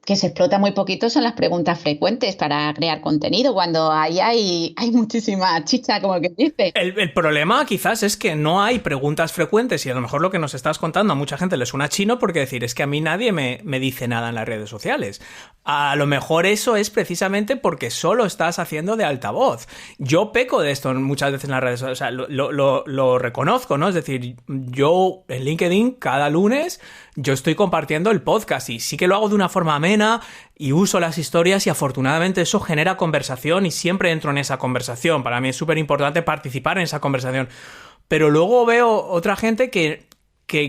Speaker 2: que se explota muy poquito son las preguntas frecuentes para crear contenido, cuando ahí hay muchísima chicha, como que dice.
Speaker 1: El problema quizás es que no hay preguntas frecuentes y a lo mejor lo que nos estás contando a mucha gente le suena chino porque decir, es que a mí nadie me dice nada en las redes sociales. A lo mejor eso es precisamente porque solo estás haciendo de altavoz. Yo peco de esto muchas veces en las redes sociales, o sea, lo reconozco, ¿no? Es decir, yo en LinkedIn cada lunes yo estoy compartiendo el podcast y sí que lo hago de una forma amena y uso las historias y afortunadamente eso genera conversación y siempre entro en esa conversación. Para mí es súper importante participar en esa conversación. Pero luego veo otra gente que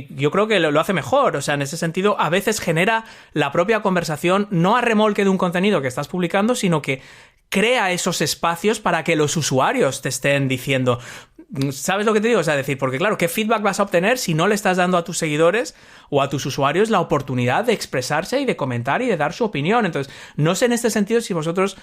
Speaker 1: yo creo que lo hace mejor. O sea, en ese sentido, a veces genera la propia conversación, no a remolque de un contenido que estás publicando, sino que crea esos espacios para que los usuarios te estén diciendo... ¿Sabes lo que te digo? O sea, decir, porque claro, ¿qué feedback vas a obtener si no le estás dando a tus seguidores o a tus usuarios la oportunidad de expresarse y de comentar y de dar su opinión? Entonces, no sé en este sentido si vosotros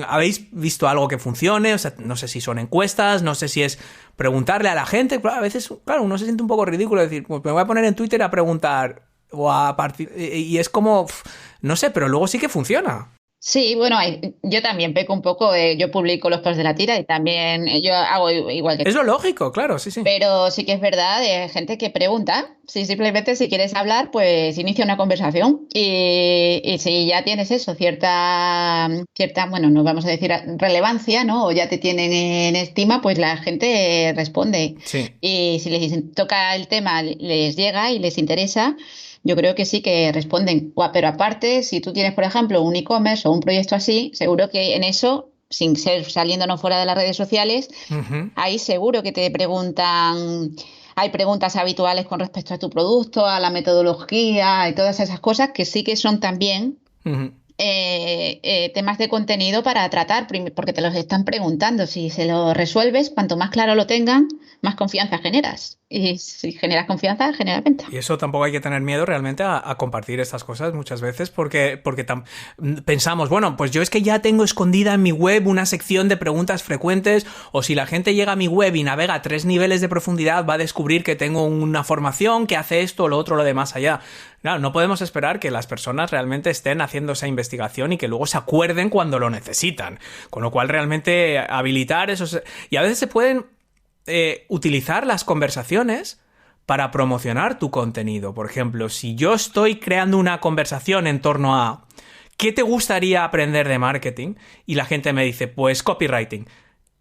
Speaker 1: habéis visto algo que funcione, o sea, no sé si son encuestas, no sé si es preguntarle a la gente. A veces, claro, uno se siente un poco ridículo decir, pues me voy a poner en Twitter a preguntar o a partir... Y es como, no sé, pero luego sí que funciona.
Speaker 2: Sí, bueno, yo también peco un poco, yo publico los posts de la tira y también yo hago igual que tú.
Speaker 1: Es lo lógico, claro, sí.
Speaker 2: Pero sí que es verdad, hay gente que pregunta, si simplemente si quieres hablar, pues inicia una conversación y si ya tienes eso, cierta, bueno, no vamos a decir relevancia, ¿no? O ya te tienen en estima, pues la gente responde.
Speaker 1: Sí.
Speaker 2: Y si les toca el tema, les llega y les interesa, yo creo que sí que responden. Pero aparte, si tú tienes, por ejemplo, un e-commerce o un proyecto así, seguro que en eso, sin ser saliéndonos fuera de las redes sociales, ahí seguro que te preguntan, hay preguntas habituales con respecto a tu producto, a la metodología y todas esas cosas que sí que son también temas de contenido para tratar, porque te los están preguntando. Si se lo resuelves, cuanto más claro lo tengan, más confianza generas. Y si generas confianza, generas venta.
Speaker 1: Y eso tampoco hay que tener miedo realmente a compartir estas cosas muchas veces porque pensamos, bueno, pues yo es que ya tengo escondida en mi web una sección de preguntas frecuentes, o si la gente llega a mi web y navega 3 niveles de profundidad, va a descubrir que tengo una formación que hace esto, lo otro, lo de más allá. Claro, no podemos esperar que las personas realmente estén haciendo esa investigación y que luego se acuerden cuando lo necesitan. Con lo cual realmente habilitar esos... Y a veces se pueden utilizar las conversaciones para promocionar tu contenido. Por ejemplo, si yo estoy creando una conversación en torno a ¿qué te gustaría aprender de marketing? Y la gente me dice, pues copywriting.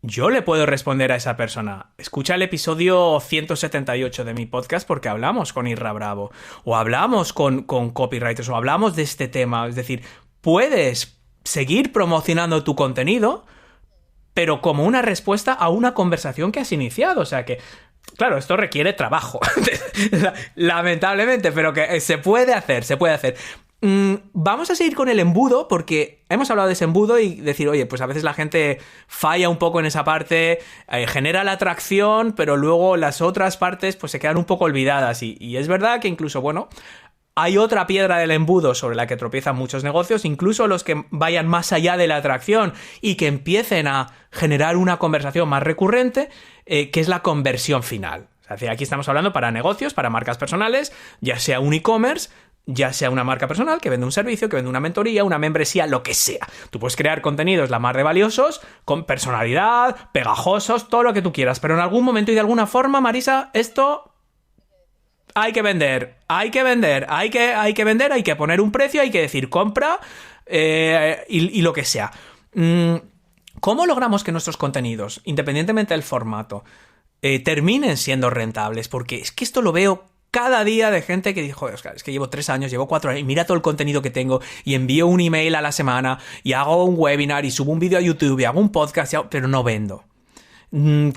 Speaker 1: Yo le puedo responder a esa persona, escucha el episodio 178 de mi podcast porque hablamos con Irra Bravo, o hablamos con copywriters, o hablamos de este tema. Es decir, puedes seguir promocionando tu contenido, pero como una respuesta a una conversación que has iniciado. O sea que, claro, esto requiere trabajo, lamentablemente, pero que se puede hacer. Vamos a seguir con el embudo porque hemos hablado de ese embudo y decir, oye, pues a veces la gente falla un poco en esa parte, genera la atracción, pero luego las otras partes pues se quedan un poco olvidadas y es verdad que incluso, bueno, hay otra piedra del embudo sobre la que tropiezan muchos negocios, incluso los que vayan más allá de la atracción y que empiecen a generar una conversación más recurrente, que es la conversión final. O sea, aquí estamos hablando para negocios, para marcas personales, ya sea un e-commerce, ya sea una marca personal que vende un servicio, que vende una mentoría, una membresía, lo que sea. Tú puedes crear contenidos la mar de valiosos, con personalidad, pegajosos, todo lo que tú quieras, pero en algún momento y de alguna forma, Marisa, esto... hay que vender, hay que poner un precio, hay que decir compra y lo que sea. ¿Cómo logramos que nuestros contenidos, independientemente del formato, terminen siendo rentables? Porque es que esto lo veo cada día de gente que dijo, es que llevo 3 años, llevo 4 años, y mira todo el contenido que tengo, y envío un email a la semana, y hago un webinar, y subo un vídeo a YouTube, y hago un podcast, pero no vendo.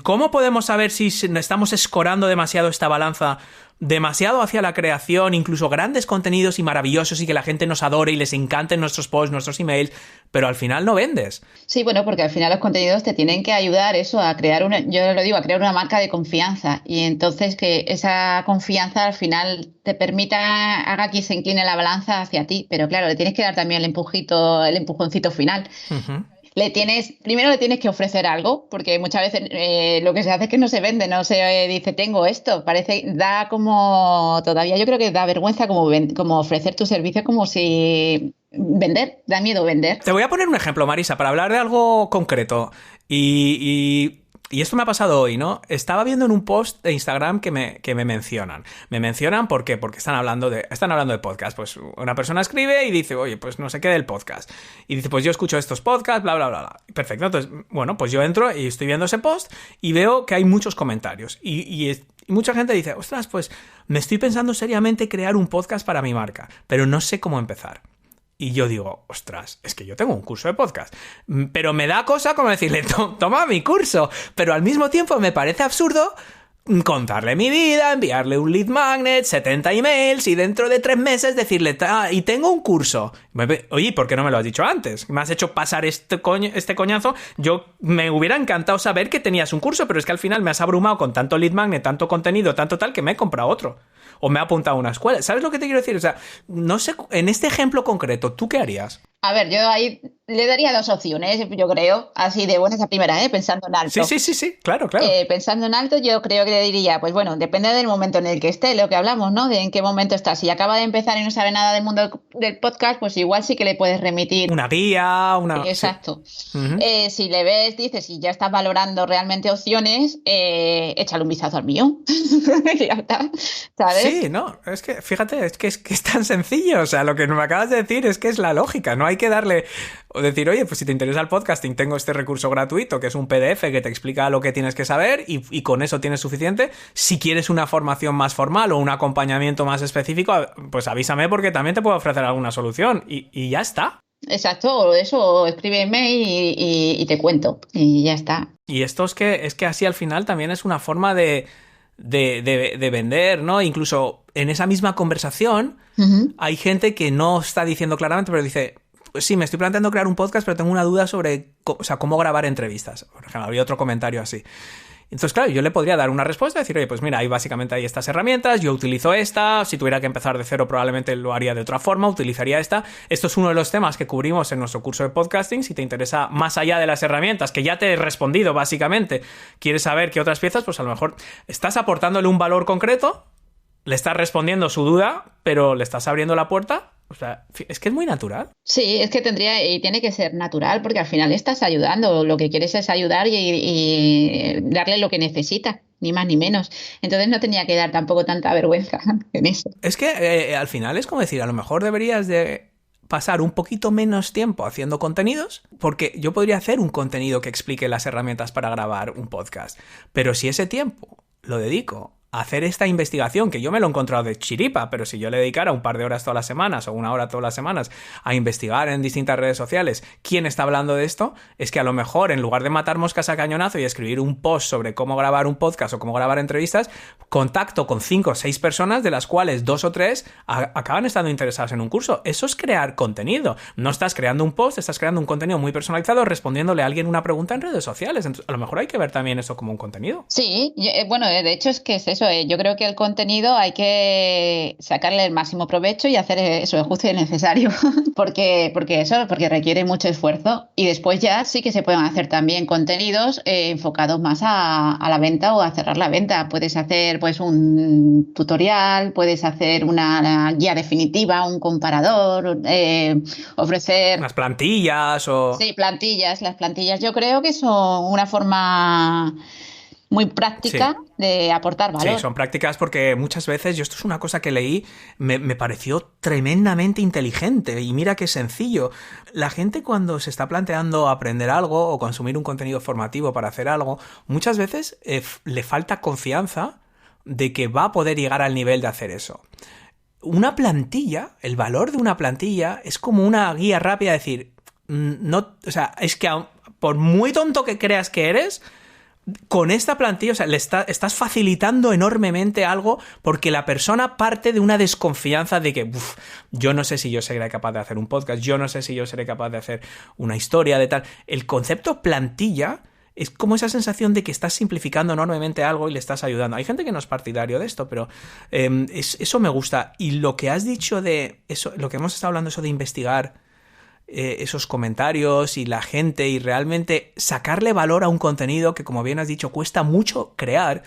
Speaker 1: ¿Cómo podemos saber si estamos escorando demasiado esta balanza, demasiado hacia la creación, incluso grandes contenidos y maravillosos y que la gente nos adore y les encanten nuestros posts, nuestros emails, pero al final no vendes?
Speaker 2: Sí, bueno, porque al final los contenidos te tienen que ayudar eso a crear yo lo digo, a crear una marca de confianza, y entonces que esa confianza al final te permita, haga que se incline la balanza hacia ti, pero claro, le tienes que dar también el empujoncito final.
Speaker 1: Uh-huh.
Speaker 2: Primero le tienes que ofrecer algo, porque muchas veces lo que se hace es que no se vende, no se dice tengo esto, todavía yo creo que da vergüenza como ofrecer tu servicio, como si da miedo vender.
Speaker 1: Te voy a poner un ejemplo, Marisa, para hablar de algo concreto. Y esto me ha pasado hoy, ¿no? Estaba viendo en un post de Instagram que me mencionan. Me mencionan ¿por qué? Porque están hablando de podcast. Pues una persona escribe y dice, oye, pues no sé qué del podcast. Y dice, pues yo escucho estos podcasts, bla, bla, bla, bla. Perfecto. Entonces, bueno, pues yo entro y estoy viendo ese post y veo que hay muchos comentarios. Y mucha gente dice, ostras, pues me estoy pensando seriamente crear un podcast para mi marca, pero no sé cómo empezar. Y yo digo, ostras, es que yo tengo un curso de podcast. Pero me da cosa como decirle, toma mi curso. Pero al mismo tiempo me parece absurdo contarle mi vida, enviarle un lead magnet, 70 emails y dentro de 3 meses decirle, y tengo un curso. Oye, ¿por qué no me lo has dicho antes? Me has hecho pasar este coñazo. Me hubiera encantado saber que tenías un curso, pero es que al final me has abrumado con tanto lead magnet, tanto contenido, tanto tal, que me he comprado otro. O me he apuntado a una escuela. ¿Sabes lo que te quiero decir? O sea, no sé, en este ejemplo concreto, ¿tú qué harías?
Speaker 2: A ver, yo ahí le daría 2 opciones, yo creo, así de buenas a primera, pensando en alto.
Speaker 1: Sí, claro.
Speaker 2: Pensando en alto, yo creo que le diría, pues bueno, depende del momento en el que esté, lo que hablamos, ¿no? De en qué momento estás. Si acaba de empezar y no sabe nada del mundo del podcast, pues igual sí que le puedes remitir.
Speaker 1: Una guía,
Speaker 2: Exacto.
Speaker 1: Sí. Uh-huh.
Speaker 2: Si le ves, dices, si ya estás valorando realmente opciones, échale un vistazo al mío. Ya está, ¿sabes?
Speaker 1: Sí, no, es que, fíjate, es que es tan sencillo. O sea, lo que me acabas de decir es que es la lógica, no hay que darle o decir, oye, pues si te interesa el podcasting, tengo este recurso gratuito que es un PDF que te explica lo que tienes que saber y con eso tienes suficiente. Si quieres una formación más formal o un acompañamiento más específico, pues avísame porque también te puedo ofrecer alguna solución y ya está.
Speaker 2: Exacto, eso, escríbeme y te cuento y ya está.
Speaker 1: Y esto es que así al final también es una forma de vender, ¿no? Incluso en esa misma conversación hay gente que no está diciendo claramente, pero dice, pues sí, me estoy planteando crear un podcast, pero tengo una duda sobre cómo grabar entrevistas. Por ejemplo, había otro comentario así. Entonces, claro, yo le podría dar una respuesta y decir, oye, pues mira, básicamente hay estas herramientas, yo utilizo esta, si tuviera que empezar de cero probablemente lo haría de otra forma, utilizaría esta. Esto es uno de los temas que cubrimos en nuestro curso de podcasting. Si te interesa más allá de las herramientas, que ya te he respondido básicamente, quieres saber qué otras piezas, pues a lo mejor estás aportándole un valor concreto, le estás respondiendo su duda, pero le estás abriendo la puerta. O sea, es que es muy natural.
Speaker 2: Sí, es que tiene que ser natural porque al final estás ayudando, lo que quieres es ayudar y darle lo que necesita, ni más ni menos. Entonces no tenía que dar tampoco tanta vergüenza en eso.
Speaker 1: Es que al final es como decir, a lo mejor deberías de pasar un poquito menos tiempo haciendo contenidos, porque yo podría hacer un contenido que explique las herramientas para grabar un podcast, pero si ese tiempo lo dedico a hacer esta investigación, que yo me lo he encontrado de chiripa, pero si yo le dedicara un par de horas todas las semanas o 1 hora todas las semanas a investigar en distintas redes sociales quién está hablando de esto, es que a lo mejor en lugar de matar moscas a cañonazo y escribir un post sobre cómo grabar un podcast o cómo grabar entrevistas, contacto con 5 o 6 personas, de las cuales 2 o 3 acaban estando interesadas en un curso. Eso es crear contenido. No estás creando un post, estás creando un contenido muy personalizado respondiéndole a alguien una pregunta en redes sociales. Entonces, a lo mejor hay que ver también eso como un contenido.
Speaker 2: Sí, bueno, de hecho es que es eso. Yo creo que el contenido hay que sacarle el máximo provecho y hacer eso, el justo y necesario, porque requiere mucho esfuerzo. Y después ya sí que se pueden hacer también contenidos enfocados más a la venta o a cerrar la venta. Puedes hacer pues un tutorial, puedes hacer una guía definitiva, un comparador, ofrecer...
Speaker 1: Unas plantillas o...
Speaker 2: Sí, plantillas. Las plantillas yo creo que son una forma muy práctica de aportar valor.
Speaker 1: Sí, son prácticas porque muchas veces, esto es una cosa que leí, me pareció tremendamente inteligente y mira qué sencillo. La gente cuando se está planteando aprender algo o consumir un contenido formativo para hacer algo, muchas veces le falta confianza de que va a poder llegar al nivel de hacer eso. Una plantilla, el valor de una plantilla es como una guía rápida, decir, no, o sea, es que por muy tonto que creas que eres, con esta plantilla, o sea, estás facilitando enormemente algo porque la persona parte de una desconfianza de que yo no sé si yo seré capaz de hacer un podcast, yo no sé si yo seré capaz de hacer una historia de tal. El concepto plantilla es como esa sensación de que estás simplificando enormemente algo y le estás ayudando. Hay gente que no es partidario de esto, pero eso me gusta. Y lo que has dicho de eso, lo que hemos estado hablando, eso de investigar esos comentarios y la gente y realmente sacarle valor a un contenido que, como bien has dicho, cuesta mucho crear,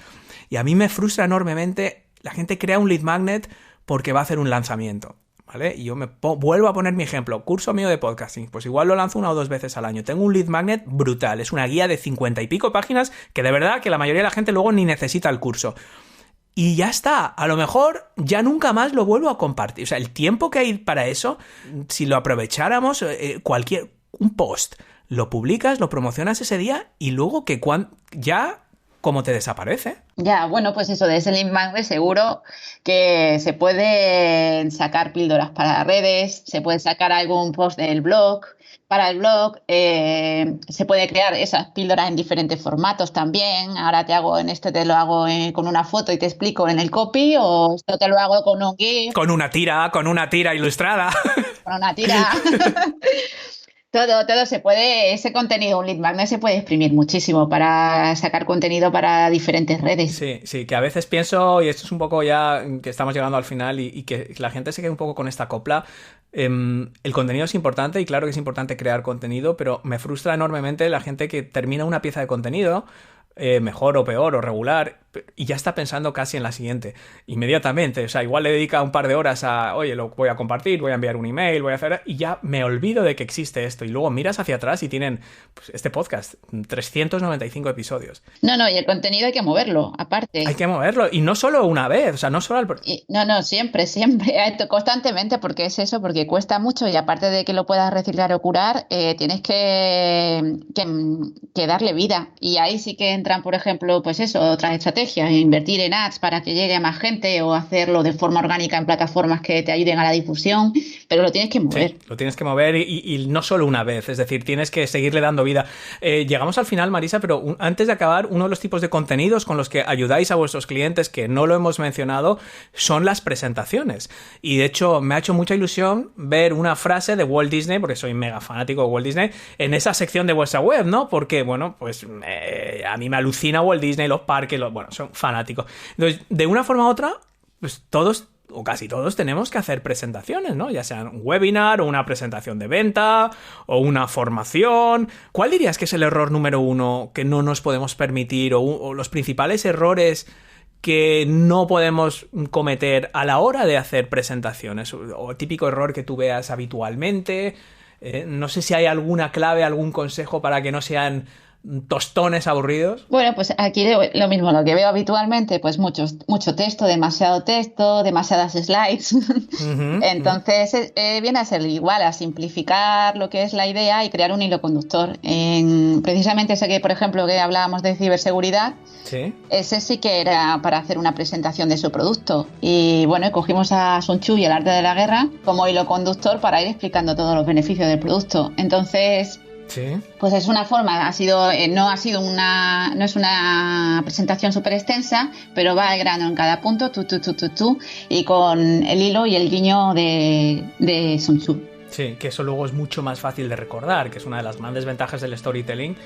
Speaker 1: y a mí me frustra enormemente. La gente crea un lead magnet porque va a hacer un lanzamiento, ¿vale? Y yo vuelvo a poner mi ejemplo, curso mío de podcasting, pues igual lo lanzo 1 o 2 veces al año. Tengo un lead magnet brutal, es una guía de 50 y pico páginas que de verdad que la mayoría de la gente luego ni necesita el curso. Y ya está, a lo mejor ya nunca más lo vuelvo a compartir. O sea, el tiempo que hay para eso, si lo aprovecháramos, un post, lo publicas, lo promocionas ese día y luego que ya como te desaparece.
Speaker 2: Ya, bueno, pues eso de ese link magnet seguro que se pueden sacar píldoras para redes, se puede sacar algún post del blog. Para el blog se puede crear esas píldoras en diferentes formatos también. Ahora te lo hago con una foto y te explico en el copy, o esto te lo hago con un GIF.
Speaker 1: Con una tira ilustrada.
Speaker 2: Con una tira. Todo se puede, ese contenido, un lead magnet se puede exprimir muchísimo para sacar contenido para diferentes redes.
Speaker 1: Sí, que a veces pienso, y esto es un poco ya que estamos llegando al final y que la gente se quede un poco con esta copla. El contenido es importante y claro que es importante crear contenido, pero me frustra enormemente la gente que termina una pieza de contenido, mejor o peor o regular, y ya está pensando casi en la siguiente inmediatamente. O sea, igual le dedica un par de horas a, oye, lo voy a compartir, voy a enviar un email, voy a hacer, y ya me olvido de que existe esto. Y luego miras hacia atrás y tienen pues, este podcast, 395 episodios.
Speaker 2: No, y el contenido hay que moverlo, aparte.
Speaker 1: Hay que moverlo, y no solo una vez, o sea, no solo
Speaker 2: No, siempre, constantemente, porque es eso, porque cuesta mucho, y aparte de que lo puedas reciclar o curar, tienes que darle vida. Y ahí sí que entran, por ejemplo, pues eso, otras estrategias, invertir en ads para que llegue a más gente, o hacerlo de forma orgánica en plataformas que te ayuden a la difusión, pero lo tienes que mover.
Speaker 1: Sí, lo tienes que mover y no solo una vez, es decir, tienes que seguirle dando vida. Llegamos al final, Marisa, pero antes de acabar, uno de los tipos de contenidos con los que ayudáis a vuestros clientes, que no lo hemos mencionado, son las presentaciones. Y de hecho, me ha hecho mucha ilusión ver una frase de Walt Disney, porque soy mega fanático de Walt Disney, en esa sección de vuestra web, ¿no? Porque, bueno, pues a mí me alucina Walt Disney, los parques, son fanáticos. Entonces, de una forma u otra, pues todos o casi todos tenemos que hacer presentaciones, ¿no? Ya sea un webinar o una presentación de venta o una formación. ¿Cuál dirías que es el error número 1 que no nos podemos permitir o los principales errores que no podemos cometer a la hora de hacer presentaciones? O típico error que tú veas habitualmente. No sé si hay alguna clave, algún consejo para que no sean tostones aburridos.
Speaker 2: Bueno, pues aquí lo mismo, lo que veo habitualmente, pues mucho texto, demasiadas slides. Entonces viene a ser igual, a simplificar lo que es la idea y crear un hilo conductor. Precisamente ese que, por ejemplo, que hablábamos de ciberseguridad, ¿sí? Ese sí que era para hacer una presentación de su producto. Y bueno, cogimos a Sun Tzu y el arte de la guerra como hilo conductor para ir explicando todos los beneficios del producto. Entonces, sí, pues es una forma, no es una presentación súper extensa, pero va al grano en cada punto, y con el hilo y el guiño de Sun Tzu.
Speaker 1: Sí, que eso luego es mucho más fácil de recordar, que es una de las grandes ventajas del storytelling.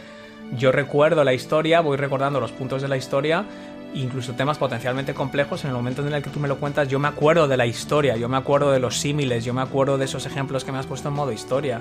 Speaker 1: Yo recuerdo la historia, voy recordando los puntos de la historia, incluso temas potencialmente complejos. En el momento en el que tú me lo cuentas, yo me acuerdo de la historia, yo me acuerdo de los símiles, yo me acuerdo de esos ejemplos que me has puesto en modo historia.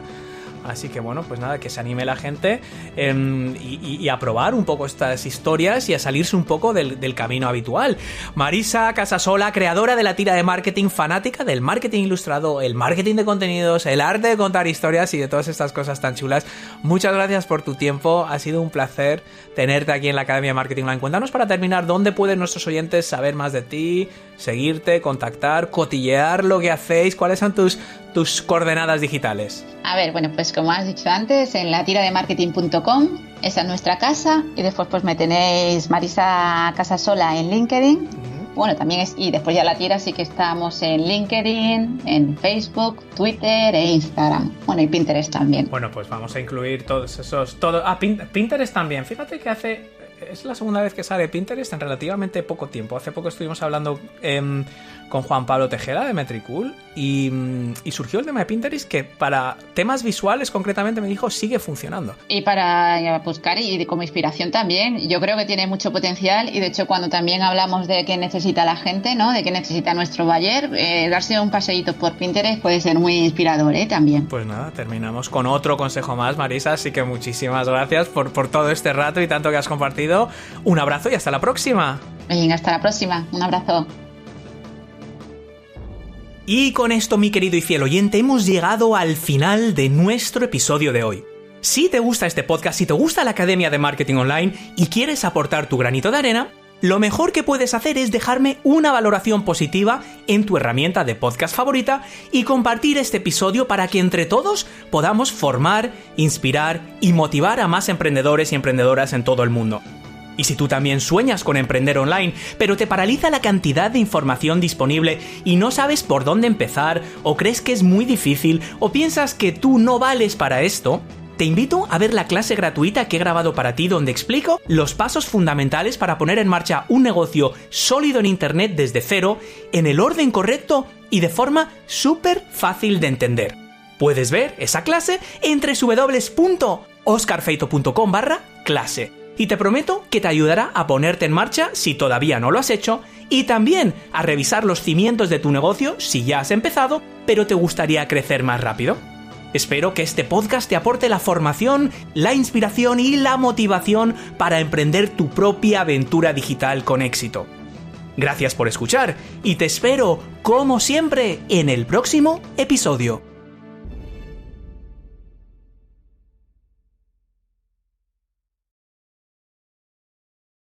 Speaker 1: Así que bueno, pues nada, que se anime la gente y a probar un poco estas historias y a salirse un poco del camino habitual. Marisa Casasola, creadora de la tira de marketing, fanática del marketing ilustrado, el marketing de contenidos, el arte de contar historias y de todas estas cosas tan chulas. Muchas gracias por tu tiempo, ha sido un placer tenerte aquí en la Academia de Marketing Online. Cuéntanos, para terminar, dónde pueden nuestros oyentes saber más de ti, seguirte, contactar, cotillear lo que hacéis, cuáles son tus coordenadas digitales.
Speaker 2: A ver, bueno, pues como has dicho antes, en latirademarketing.com, esa es nuestra casa, y después pues me tenéis Marisa Casasola en LinkedIn. Bueno, también y después ya la tira, sí que estamos en LinkedIn, en Facebook, Twitter e Instagram. Bueno, y Pinterest también.
Speaker 1: Bueno, pues vamos a incluir todos esos... Pinterest también. Fíjate que hace... es la segunda vez que sale Pinterest en relativamente poco tiempo. Hace poco estuvimos hablando con Juan Pablo Tejeda de Metricool y surgió el tema de Pinterest, que para temas visuales concretamente me dijo sigue funcionando.
Speaker 2: Y para buscar y como inspiración también, yo creo que tiene mucho potencial, y de hecho cuando también hablamos de qué necesita la gente, ¿no? De qué necesita nuestro buyer, darse un paseíto por Pinterest puede ser muy inspirador, también.
Speaker 1: Pues nada, terminamos con otro consejo más, Marisa, así que muchísimas gracias por todo este rato y tanto que has compartido. Un abrazo y hasta la próxima.
Speaker 2: Venga, hasta la próxima. Un abrazo.
Speaker 1: Y con esto, mi querido y fiel oyente, hemos llegado al final de nuestro episodio de hoy. Si te gusta este podcast, si te gusta la Academia de Marketing Online y quieres aportar tu granito de arena, lo mejor que puedes hacer es dejarme una valoración positiva en tu herramienta de podcast favorita y compartir este episodio para que entre todos podamos formar, inspirar y motivar a más emprendedores y emprendedoras en todo el mundo. Y si tú también sueñas con emprender online, pero te paraliza la cantidad de información disponible y no sabes por dónde empezar, o crees que es muy difícil, o piensas que tú no vales para esto, te invito a ver la clase gratuita que he grabado para ti, donde explico los pasos fundamentales para poner en marcha un negocio sólido en Internet desde cero, en el orden correcto y de forma súper fácil de entender. Puedes ver esa clase en www.oscarfeito.com/clase. Y te prometo que te ayudará a ponerte en marcha si todavía no lo has hecho, y también a revisar los cimientos de tu negocio si ya has empezado, pero te gustaría crecer más rápido. Espero que este podcast te aporte la formación, la inspiración y la motivación para emprender tu propia aventura digital con éxito. Gracias por escuchar y te espero, como siempre, en el próximo episodio.